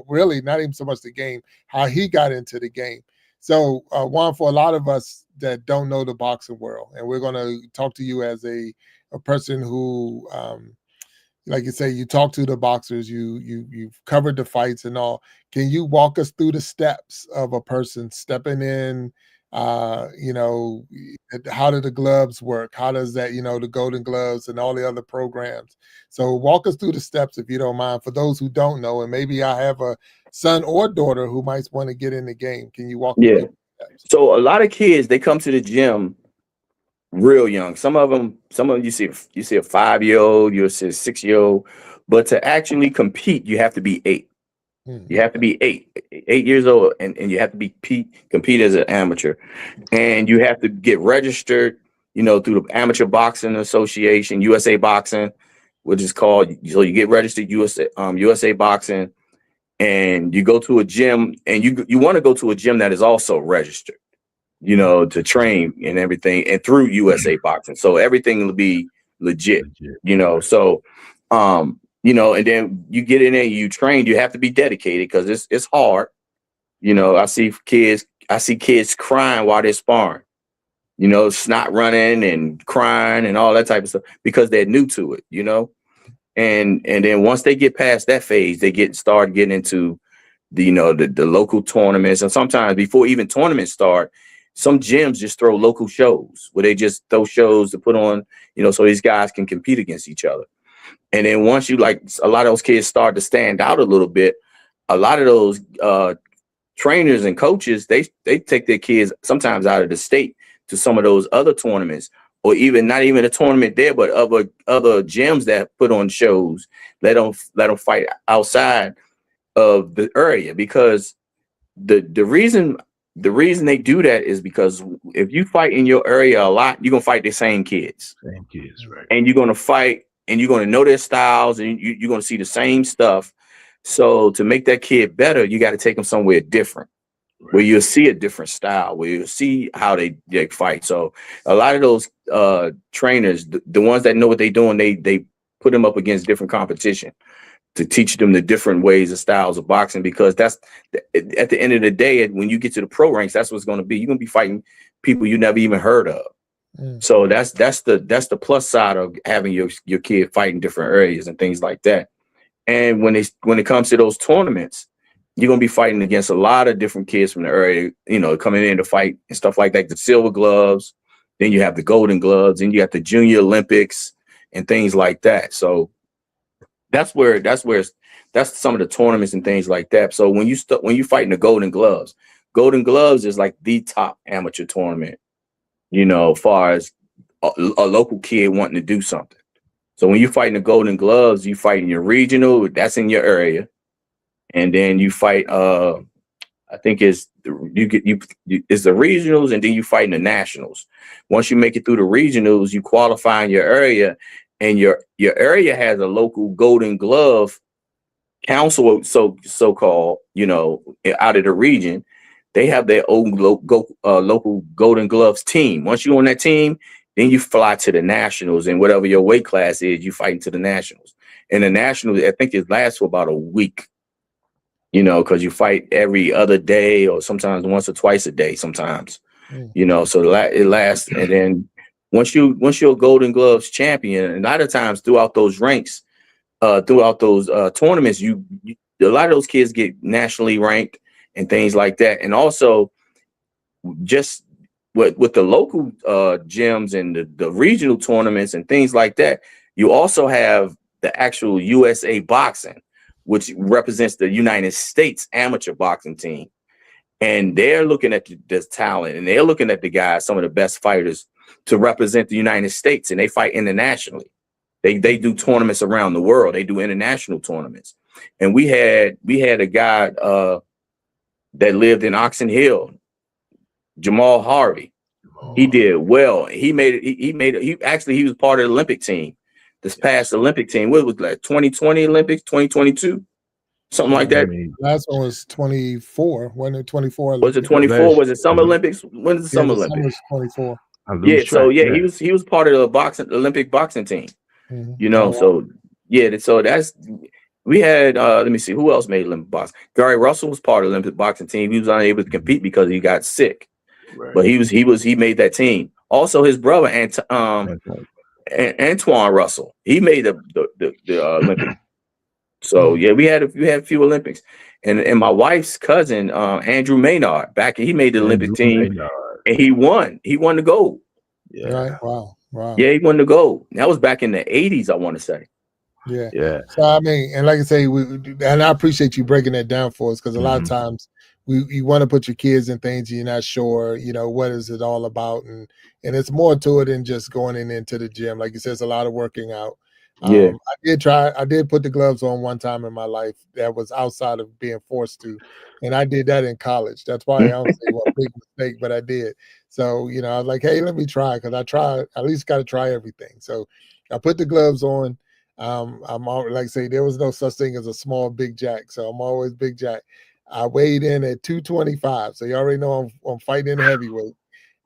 Really, not even so much the game, how he got into the game. So, Juan, for a lot of us that don't know the boxing world, and we're going to talk to you as a person who, like you say, you talk to the boxers, you've covered the fights and all. Can you walk us through the steps of a person stepping in? You know, how do the gloves work? How does that, you know, the Golden Gloves and all the other programs? So walk us through the steps, if you don't mind, for those who don't know, and maybe I have a son or daughter who might want to get in the game. Can you walk me through the steps? So a lot of kids, they come to the gym real young. Some of them you see a 5-year-old, you see a 6-year-old, but to actually compete, you have to be 8. You have to be 8 years old, and you have to compete as an amateur, and you have to get registered, you know, through the Amateur Boxing Association, USA Boxing, which is called. So you get registered USA Boxing, and you go to a gym, and you want to go to a gym that is also registered, you know, to train and everything, and through USA Boxing, so everything will be legit, you know. So, you know, and then you get in there, you train, you have to be dedicated because it's hard. You know, I see kids crying while they're sparring, you know, snot running and crying and all that type of stuff because they're new to it, you know. And then once they get past that phase, they start getting into the, you know, the local tournaments. And sometimes before even tournaments start, some gyms just throw local shows where they just throw shows to put on, you know, so these guys can compete against each other. And then once a lot of those kids start to stand out a little bit, a lot of those trainers and coaches, they take their kids sometimes out of the state to some of those other tournaments, or even not even a tournament there, but other gyms that put on shows. Let them fight outside of the area, because the reason they do that is because if you fight in your area a lot, you're gonna fight the same kids. Same kids, right? And you're gonna fight. And you're going to know their styles, and you're going to see the same stuff So to make that kid better, you got to take him somewhere different, where you'll see a different style, where you'll see how they fight. So a lot of those trainers, the ones that know what they're doing, they put them up against different competition to teach them the different ways and styles of boxing, because that's at the end of the day, when you get to the pro ranks, that's what's going to be. You're going to be fighting people you never even heard of. So that's the plus side of having your kid fight in different areas and things like that. And when it comes to those tournaments, you're gonna be fighting against a lot of different kids from the area, coming in to fight and stuff like that. The silver gloves, then you have the golden gloves, and you got the junior Olympics and things like that. So that's some of the tournaments and things like that. So when you fighting the golden gloves is like the top amateur tournament, as far as a local kid wanting to do something. So when you're fighting the golden gloves, you fighting your regional, that's in your area. And then you fight, I think it's the regionals, and then you fight in the nationals. Once you make it through the regionals, you qualify in your area, and your area has a local golden glove council, so-called, out of the region. They have their own local golden gloves team. Once you're on that team, then you fly to the nationals, and whatever your weight class is, you fight into the nationals. And the nationals, I think it lasts for about a week, because you fight every other day, or sometimes once or twice a day, sometimes, so it lasts. And then once you're a golden gloves champion, and a lot of times throughout those ranks, throughout those tournaments, a lot of those kids get nationally ranked and things like that. And also just with the local gyms and the regional tournaments and things like that, you also have the actual USA Boxing, which represents the United States amateur boxing team. And they're looking at this talent, and they're looking at the guys, some of the best fighters, to represent the United States, and they fight internationally. They do tournaments around the world. They do international tournaments. And we had a guy that lived in Oxon Hill, Jamal Harvey. He did well. He was part of the Olympic team, this past Olympic team. What was that, 2020 Olympics, 2022? Something like that. Last one was 24. Wasn't it 24? Was it 24? Was it Summer Olympics? When is the Summer Olympics? 24. Yeah, so he was part of the Olympic boxing team. So that's, we had let me see who else made Olympic boxing. Gary Russell was part of the Olympic boxing team. He was unable to compete because he got sick. Right. But he made that team. Also, his brother Antoine Russell, he made the Olympic. So yeah, we had a few Olympics, and my wife's cousin Andrew Maynard, he made the Olympic team, and he won the gold. Yeah. Right. Wow. Yeah, he won the gold. That was back in the 80s, I want to say. Yeah. So I mean, and like I say, and I appreciate you breaking that down for us, because a lot of times you want to put your kids in things you're not sure, what is it all about, and it's more to it than just going into the gym. Like you said, it's a lot of working out. I did put the gloves on one time in my life that was outside of being forced to, and I did that in college. That's why I don't say a big mistake, but I did. So I was like, hey, let me try, because at least got to try everything. So I put the gloves on. I'm all, like I say, there was no such thing as a small Big Jack, so I'm always Big Jack. I weighed in at 225, so you already know I'm fighting heavyweight.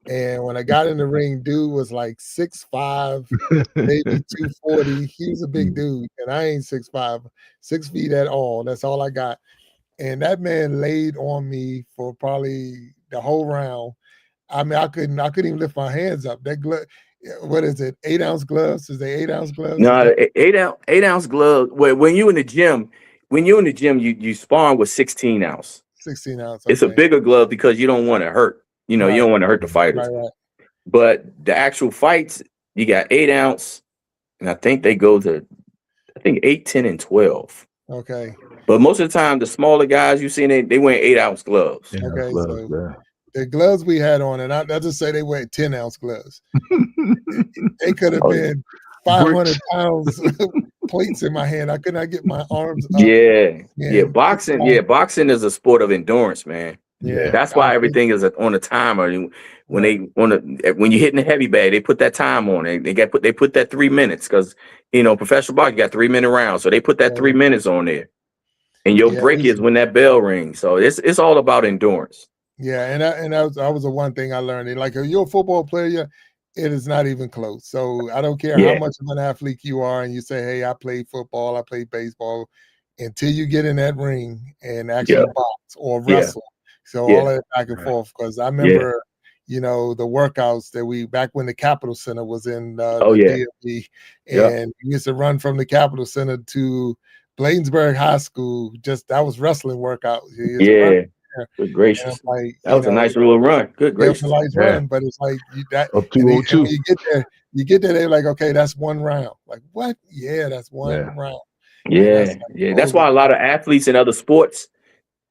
And when I got in the ring, dude was like 6'5", maybe 240. He was a big dude, and I ain't 6'5", 6 feet at all. That's all I got. And that man laid on me for probably the whole round. I mean, I couldn't even lift my hands up. That glove, what is it? 8-ounce gloves? Is they 8-ounce gloves? No, 8-ounce gloves. When you're in the gym, you sparring with 16-ounce. 16-ounce. Okay. It's a bigger glove because you don't want to hurt. You don't want to hurt the fighters. Right. But the actual fights, you got 8-ounce, and I think they go to 8, 10, and 12. Okay. But most of the time, the smaller guys you see, they wear 8-ounce gloves. Okay. So the gloves we had on, and I just say they wear 10-ounce gloves. They could have been 500 pounds plates in my hand. I could not get my arms up. Yeah. Boxing is a sport of endurance, man. Yeah, that's why everything is on a timer. When you're hitting the heavy bag, they put that time on it. They put that 3 minutes, because professional boxing got 3-minute rounds, so they put that 3 minutes on there. and your Yeah, break is when that bell rings. So it's all about endurance. yeah, and that was the one thing I learned. Like, if you're a football player, it is not even close. So I don't care how Yeah, much of an athlete you are, and you say, "Hey, I played football, I played baseball," until you get in that ring and yeah, actually box or yeah, wrestle. So all yeah, that back and Right. forth. Because I yeah. remember, the workouts that back when the Capitol Center was in Oh the yeah, DMV, yeah, and we used to run from the Capitol Center to Bladensburg High School. Just that was wrestling workouts. You used to run yeah. there, Good and I'm gracious, like, that was a nice little run. Good it was a gracious. nice Yeah. run, but it's like you that, Up and when 202. you get there, they're like, okay, that's one round. Like, what? Yeah, that's one Yeah. round. And that's Yeah, like, yeah. That's holy why a lot cow. of athletes in other sports,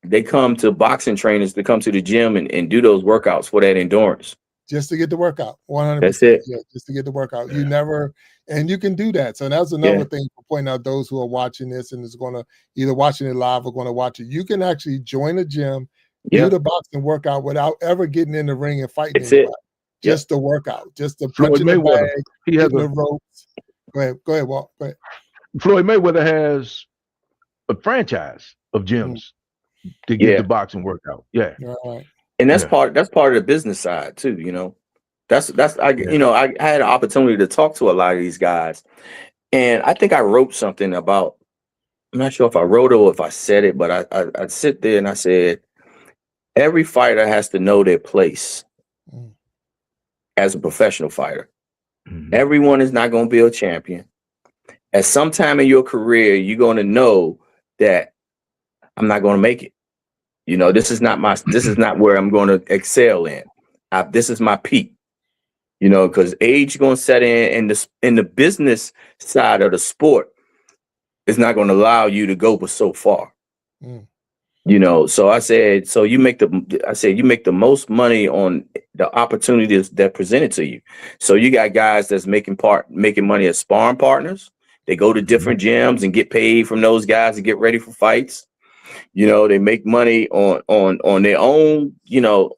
they come to boxing trainers to come to the gym and do those workouts for that endurance. Just to get the workout, That's 100%. it. Yeah, just to get the workout. You Yeah. never, and you can do that. So that's Yeah, another thing for pointing out those who are watching this and is going to either watching it live or going to watch it. You can actually join a gym, do yeah. the boxing workout without ever getting in the ring and fighting It's it. anybody. Yeah. Just the workout, just the Floyd punching the Mayweather. bag, He has hitting the a ropes. Go ahead, Walt. Go ahead. Floyd Mayweather has a franchise of Mm, gyms to get the Yeah. boxing workout. Yeah. all right. And Yeah. that's part of the business side too, you know. That's I Yeah. you know, I had an opportunity to talk to a lot of these guys. And I think I wrote something about, I'm not sure if I wrote it or if I said it, but I sit there and I said, every fighter has to know their place Mm, as a professional fighter. Mhm. Everyone is not going to be a champion. At some time in your career, you're going to know that I'm not going to make it. You know, this is not where I'm going to excel in. This is my peak. You know, because age going to set in the business side of the sport is not going to allow you to go but so far. mm, You know, so I said, you make the most money on the opportunities that presented to you. So you got guys that's making money as sparring partners. They go to Mhm. different gyms and get paid from those guys to get ready for fights. You know, they make money on their own,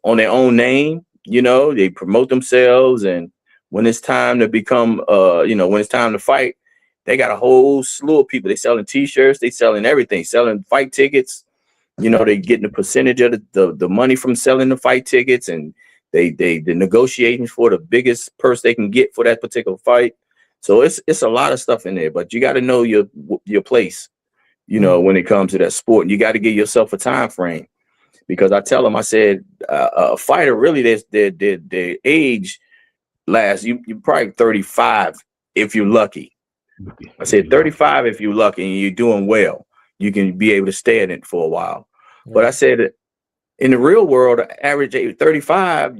on their own name. You know, they promote themselves, and when it's time to become, when it's time to fight, they got a whole slew of people. They selling T-shirts, they selling everything, selling fight tickets. You know, they getting a percentage of the money from selling the fight tickets, and the negotiations for the biggest purse they can get for that particular fight. So it's a lot of stuff in there, but you got to know your place, mm, when it comes to that sport. And you got to give yourself a time frame, because I tell them, I said, a fighter really, their age lasts, you probably 35 if you're lucky. I If said you like. 35 if you're lucky and you're doing well, you can be able to stay in it for a while. But I right. said, in the real world, average age 35,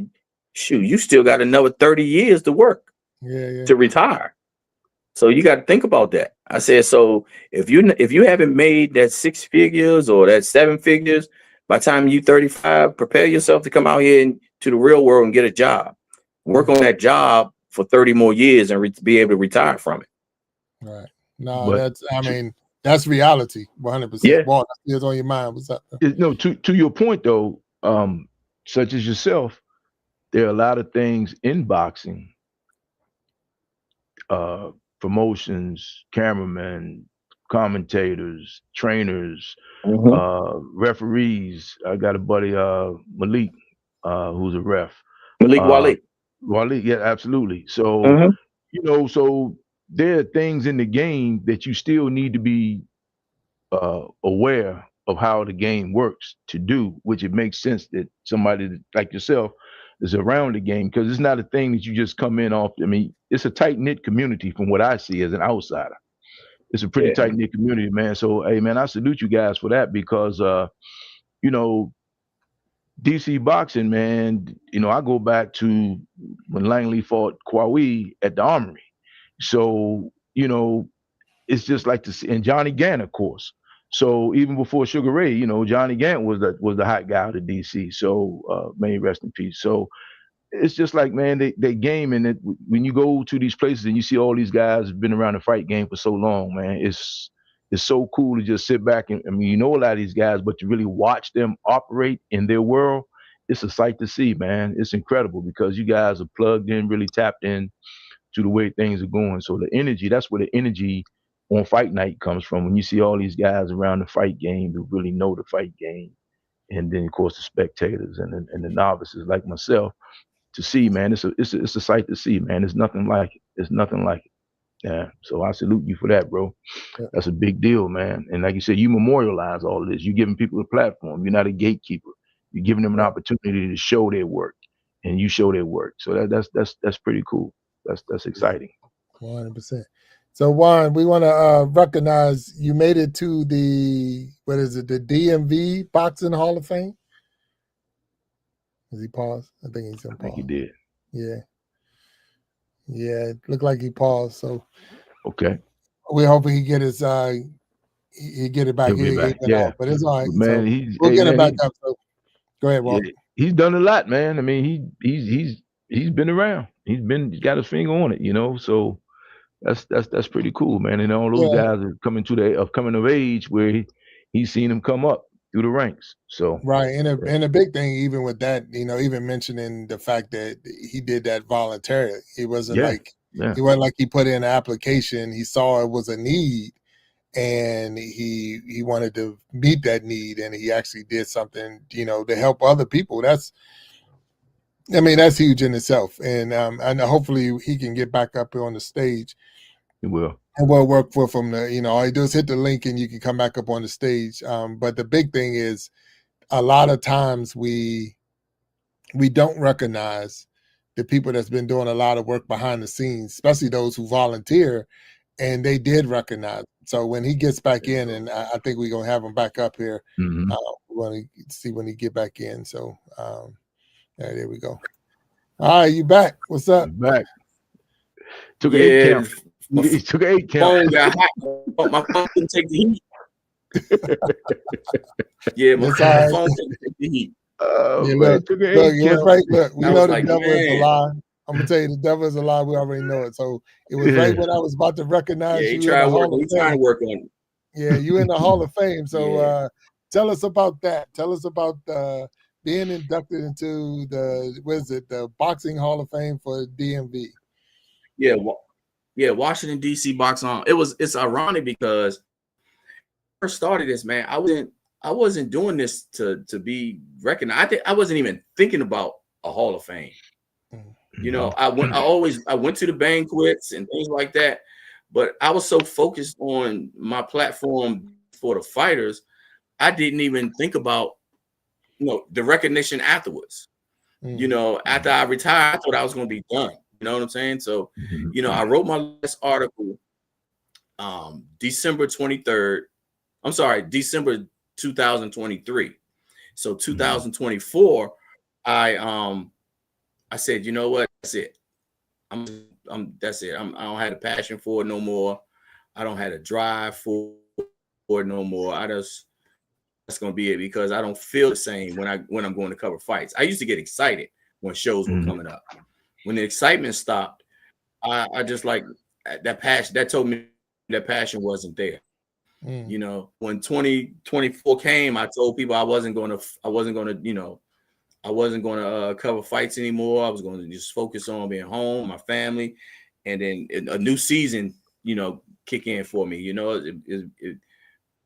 shoot, you still got another 30 years to work Yeah, yeah. to retire. So you got to think about that. I said, so if you haven't made that 6 figures or that 7 figures by the time you 35, prepare yourself to come out here to the real world and get a job. Work Mm, on that job for 30 more years and be able to retire from it. right. No, But I to, mean, that's reality, 100%. Yeah, Walt, that is on your mind. What's up? no, to your point though, such as yourself, there are a lot of things in boxing, uh, promotions, cameramen, commentators, trainers, hmm, referees. I got a buddy, Malik, who's a ref. Malik Uh, Wale. Waleed, yeah, absolutely. So, Hmm. so there are things in the game that you still need to be aware of how the game works to do, which it makes sense that somebody like yourself is around the game, because it's not a thing that you just come in off. I mean, it's a tight knit community from what I see as an outsider. It's a pretty Yeah, tight knit community, man. So, hey, man, I salute you guys for that, because, you know, DC boxing, man, I go back to when Langley fought Kwawi at the Armory. So, it's just like this, and Johnny Gant, of course. So even before Sugar Ray, Johnny Gant was the hot guy out of DC. So may he rest in peace. So it's just like, man, they game, and when you go to these places and you see all these guys who've been around the fight game for so long, man, it's so cool to just sit back and, I mean, a lot of these guys, but to really watch them operate in their world, it's a sight to see, man. It's incredible, because you guys are plugged in, really tapped in to the way things are going. So the energy, that's where the energy on fight night comes from, when you see all these guys around the fight game who really know the fight game, and then of course the spectators and the novices like myself, to see, man, it's a sight to see, man. It's nothing like it. It's nothing like it. Yeah. So I salute you for that, bro. Yeah. That's a big deal, man. And like you said, you memorialize all of this. You're giving people a platform. You're not a gatekeeper. You're giving them an opportunity to show their work, and you show their work. So that's pretty cool. That's exciting. 100%. So Juan, we want to recognize you made it to the, what is it, the DMV Boxing Hall of Fame? Is he paused? I think he's in pause. I think he did. Yeah. Yeah, it looked like he paused. So okay, we're hoping he get his he get it back. He'll get back. Yeah, out, but it's all right. man. So we'll get it back up. So go ahead, Walt. Yeah, he's done a lot, man. I mean, he's been around. He's got his finger on it, you know. So that's pretty cool, man. And all those guys are coming of age where he's seen them come up through the ranks. So right, and a big thing, even with that, you know, even mentioning the fact that he did that voluntarily. It wasn't it wasn't like he put in an application. He saw it was a need, and he wanted to meet that need, and he actually did something, you know, to help other people. That's huge in itself, and hopefully he can get back up on the stage. He will. And we'll work with him. All you do is hit the link, and you can come back up on the stage. But the big thing is, a lot of times we don't recognize the people that's been doing a lot of work behind the scenes, especially those who volunteer, and they did recognize. So when he gets back in, and I think we're gonna have him back up here. Mm-hmm. We're gonna see when he get back in. So there we go. All right, you back? What's up? I'm back. Took an 8 count. He took an 8 count. Phone got hot. My phone didn't take the heat. Yeah, my phone didn't take the heat. Look, we know the devil is a lie. I'm gonna tell you, the devil is a lie. We already know it. So it was right when I was about to recognize you. He trying to work on it. Yeah, you in the Hall of Fame. So tell us about that. Tell us about being inducted into the Boxing Hall of Fame for DMV. Yeah, Washington D.C. Boxing. It's ironic because I first started this, man. I wasn't doing this to be recognized. I wasn't even thinking about a Hall of Fame. You know, I went to the banquets and things like that, but I was so focused on my platform for the fighters, I didn't even think about, the recognition afterwards. You know, after I retired, I thought I was going to be done. You know what I'm saying? So, I wrote my last article December 2023. So 2024, I said, you know what? That's it. That's it. I don't have a passion for it no more. I don't have a drive for it no more. That's gonna be it, because I don't feel the same when I'm going to cover fights. I used to get excited when shows were coming up. When the excitement stopped, I just like that passion. That told me that passion wasn't there. You know, when 2024 came, I told people I wasn't going to cover fights anymore. I was going to just focus on being home, my family, and then a new season, kick in for me.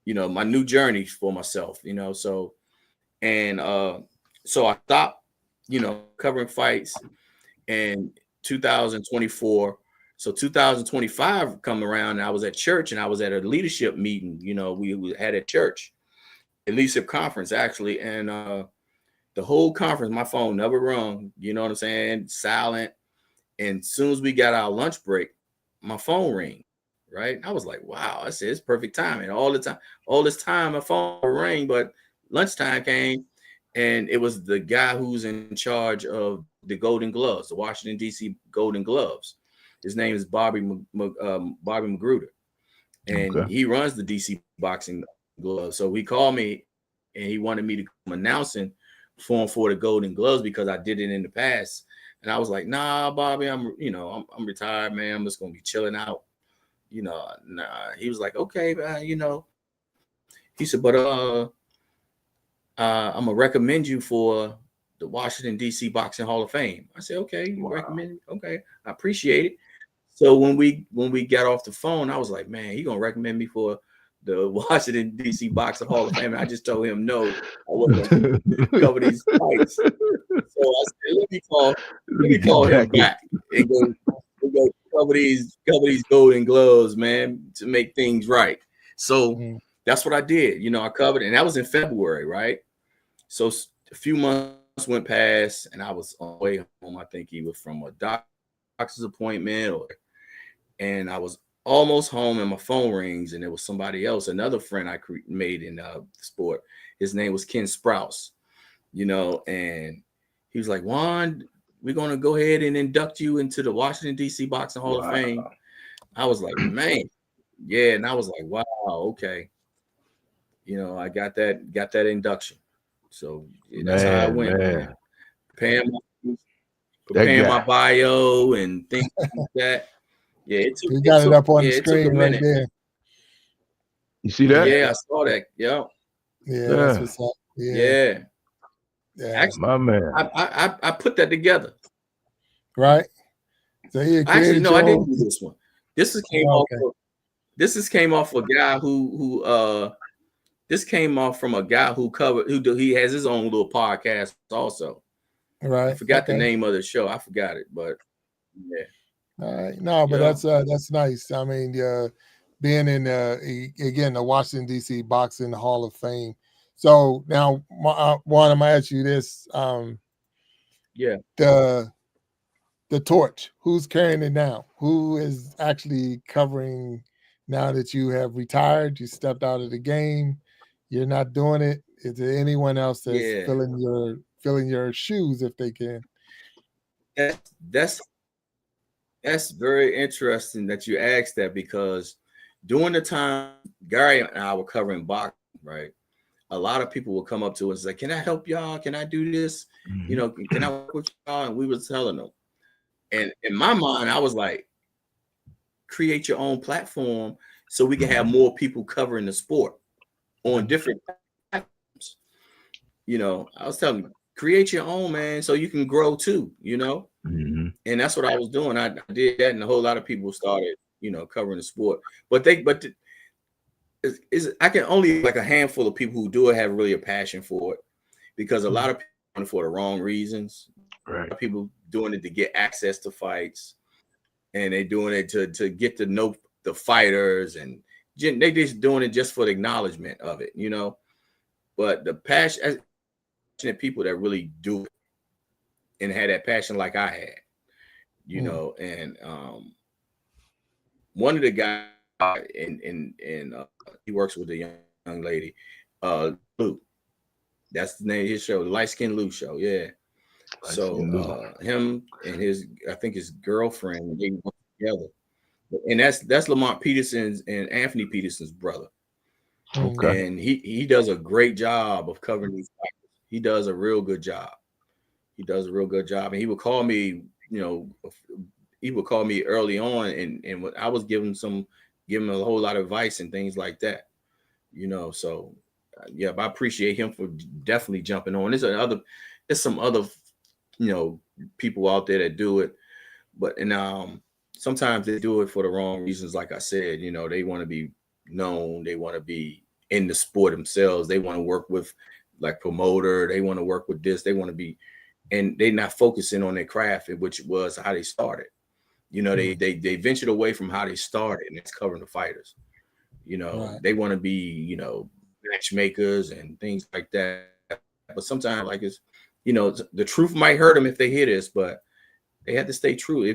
My new journey for myself. So I stopped, covering fights in 2024. So 2025 come around, and I was at church, and I was at a leadership meeting. We had at church, a leadership conference actually, and the whole conference, my phone never rung. You know what I'm saying? Silent. And as soon as we got our lunch break, my phone rang. Right? I was like, wow. I said, it's perfect timing. All this time, my phone rang, but lunchtime came, and it was the guy who's in charge of the Golden Gloves, the Washington D.C. Golden Gloves. His name is Bobby Magruder, and he runs the DC Boxing Gloves. So he called me, and he wanted me to come announcing for him for the Golden Gloves because I did it in the past. And I was like, nah, Bobby, I'm retired, man. I'm just gonna be chilling out. Nah. He was like, okay, man, He said, but I'm gonna recommend you for the Washington D.C. Boxing Hall of Fame. I said, okay, you recommend it? Okay, I appreciate it. So when we got off the phone, I was like, man, he gonna recommend me for the Washington D.C. Boxing Hall of Fame. And I just told him no, I wasn't gonna cover these fights. So I said, let me call him back and go cover these Golden Gloves, man, to make things right. So that's what I did. You know, I covered, and that was in February, right? So a few months went past, and I was on the way home. I think he was from a doctor's appointment, and I was almost home, and my phone rings, and it was somebody else, another friend I made in the sport. His name was Ken Sprouse, you know, and he was like, Juan, we're going to go ahead and induct you into the Washington, D.C. Boxing Hall of Fame. I was like, man, yeah. And I was like, wow, okay. You know, I got that induction. So that's how I went, man. Preparing my bio and things like that. Yeah, you got it up on the screen right there. You see that? Yeah, I saw that. Yeah. Yeah, that's what's up. Yeah. Actually, my man. I put that together. Right. So actually, no, I didn't do this one. This came off a guy who this came off from a guy who he has his own little podcast also. Right. I forgot the name of the show. I forgot it, but yeah. All right. No, but that's nice. I mean, being in again the Washington D.C. Boxing Hall of Fame. So now, Juan, I'm gonna ask you this. The torch. Who's carrying it now? Who is actually covering now that you have retired? You stepped out of the game. You're not doing it. Is there anyone else that's filling your shoes if they can? That's very interesting that you asked that, because during the time Gary and I were covering boxing, right? A lot of people will come up to us and say, can I help y'all? Can I do this? You know, can I work with y'all? And we were telling them. And in my mind, I was like, create your own platform so we can have more people covering the sport on different platforms. You know, I was telling them, create your own, man, so you can grow too, you know? And that's what I was doing. I did that, and a whole lot of people started, you know, covering the sport. But I can only like a handful of people who do it have really a passion for it, because a lot of people doing it for the wrong reasons. Right. People doing it to get access to fights, and they doing it to get to know the fighters, and they just doing it just for the acknowledgement of it, you know. But the passionate people that really do it and had that passion like I had, you know, and one of the guys and he works with a young lady, Lou. That's the name of his show, the Light Skin Lou Show. Yeah. So him and I think his girlfriend, they work together, and that's Lamont Peterson's and Anthony Peterson's brother. Okay. And he does a great job of covering these fighters. He does a real good job. And he would call me, you know, early on, and I was giving him a whole lot of advice and things like that, you know. So yeah, but I appreciate him for definitely jumping on. There's some other, you know, people out there that do it, but sometimes they do it for the wrong reasons. Like I said, you know, they want to be known, they want to be in the sport themselves, they want to work with like promoter, they want to work with this, they want to be, and they're not focusing on their craft, which was how they started. You know, they ventured away from how they started, and it's covering the fighters. You know, they want to be, you know, matchmakers and things like that. But sometimes, like, it's, you know, the truth might hurt them if they hear this, but they have to stay true.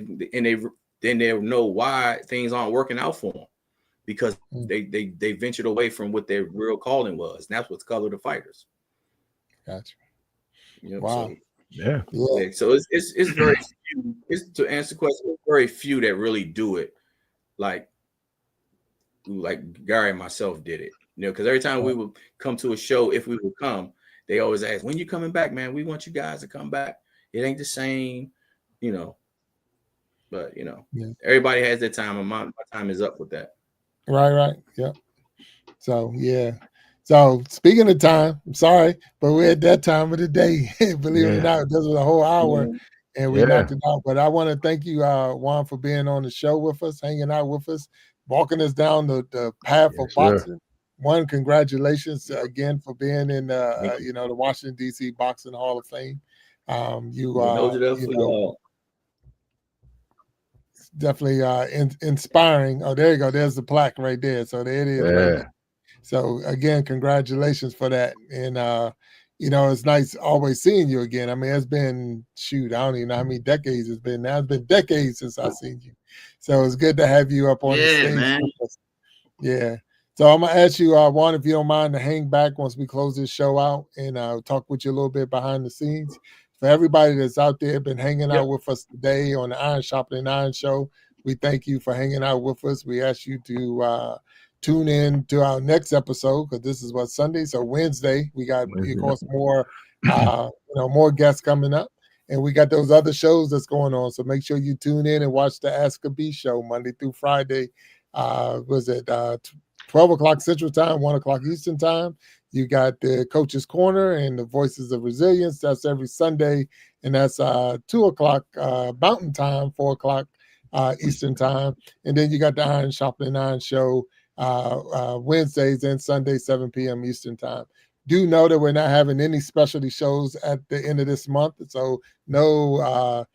Then they'll know why things aren't working out for them, because they ventured away from what their real calling was, and that's what's colored the fighters. Gotcha. You know, wow. So, yeah. So it's very few. It's, to answer the question, it's very few that really do it like Gary and myself did it. You know, because every time we would come to a show, if we would come, they always ask, when you coming back, man? We want you guys to come back. It ain't the same, you know. But, you know, everybody has their time, and my time is up with that. Right. Yeah. So, yeah. So, speaking of time, I'm sorry, but we're at that time of the day. Believe it or not, this was a whole hour. and we knocked it out. But I want to thank you, Juan, for being on the show with us, hanging out with us, walking us down the path of boxing. One, congratulations again for being in the Washington D.C. Boxing Hall of Fame. Definitely inspiring. Oh, there you go. There's the plaque right there. So there it is right there. So again, congratulations for that. And it's nice always seeing you again. I mean, it's been I don't even know how many decades it's been now. It's been decades since I've seen you. So it's good to have you up on the stage. Man. Yeah. So I'm gonna ask you, Juan, if you don't mind, to hang back once we close this show out and talk with you a little bit behind the scenes. For everybody that's out there been hanging out with us today on the Iron Sharpening Iron Show, we thank you for hanging out with us. We ask you to tune in to our next episode, because this is Sunday. So Wednesday, we got, of course, more more guests coming up. And we got those other shows that's going on. So make sure you tune in and watch the Ask a B show Monday through Friday. 12 o'clock Central Time, 1 o'clock Eastern Time. You got the Coach's Corner and the Voices of Resilience. That's every Sunday. And that's 2 o'clock Mountain Time, 4 o'clock Eastern Time. And then you got the Iron Sharpening Iron Show Wednesdays and Sundays, 7 p.m. Eastern Time. Do know that we're not having any specialty shows at the end of this month. So no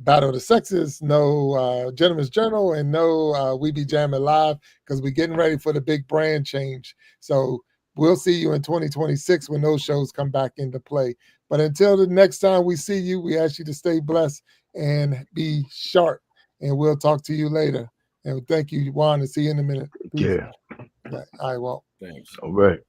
Battle of the Sexes, no Gentleman's Journal, and no We Be Jamming Live, because we're getting ready for the big brand change. So we'll see you in 2026 when those shows come back into play. But until the next time we see you, we ask you to stay blessed and be sharp. And we'll talk to you later. And thank you, Juan, and see you in a minute. Peace. Yeah. All right, well. Thanks. All right.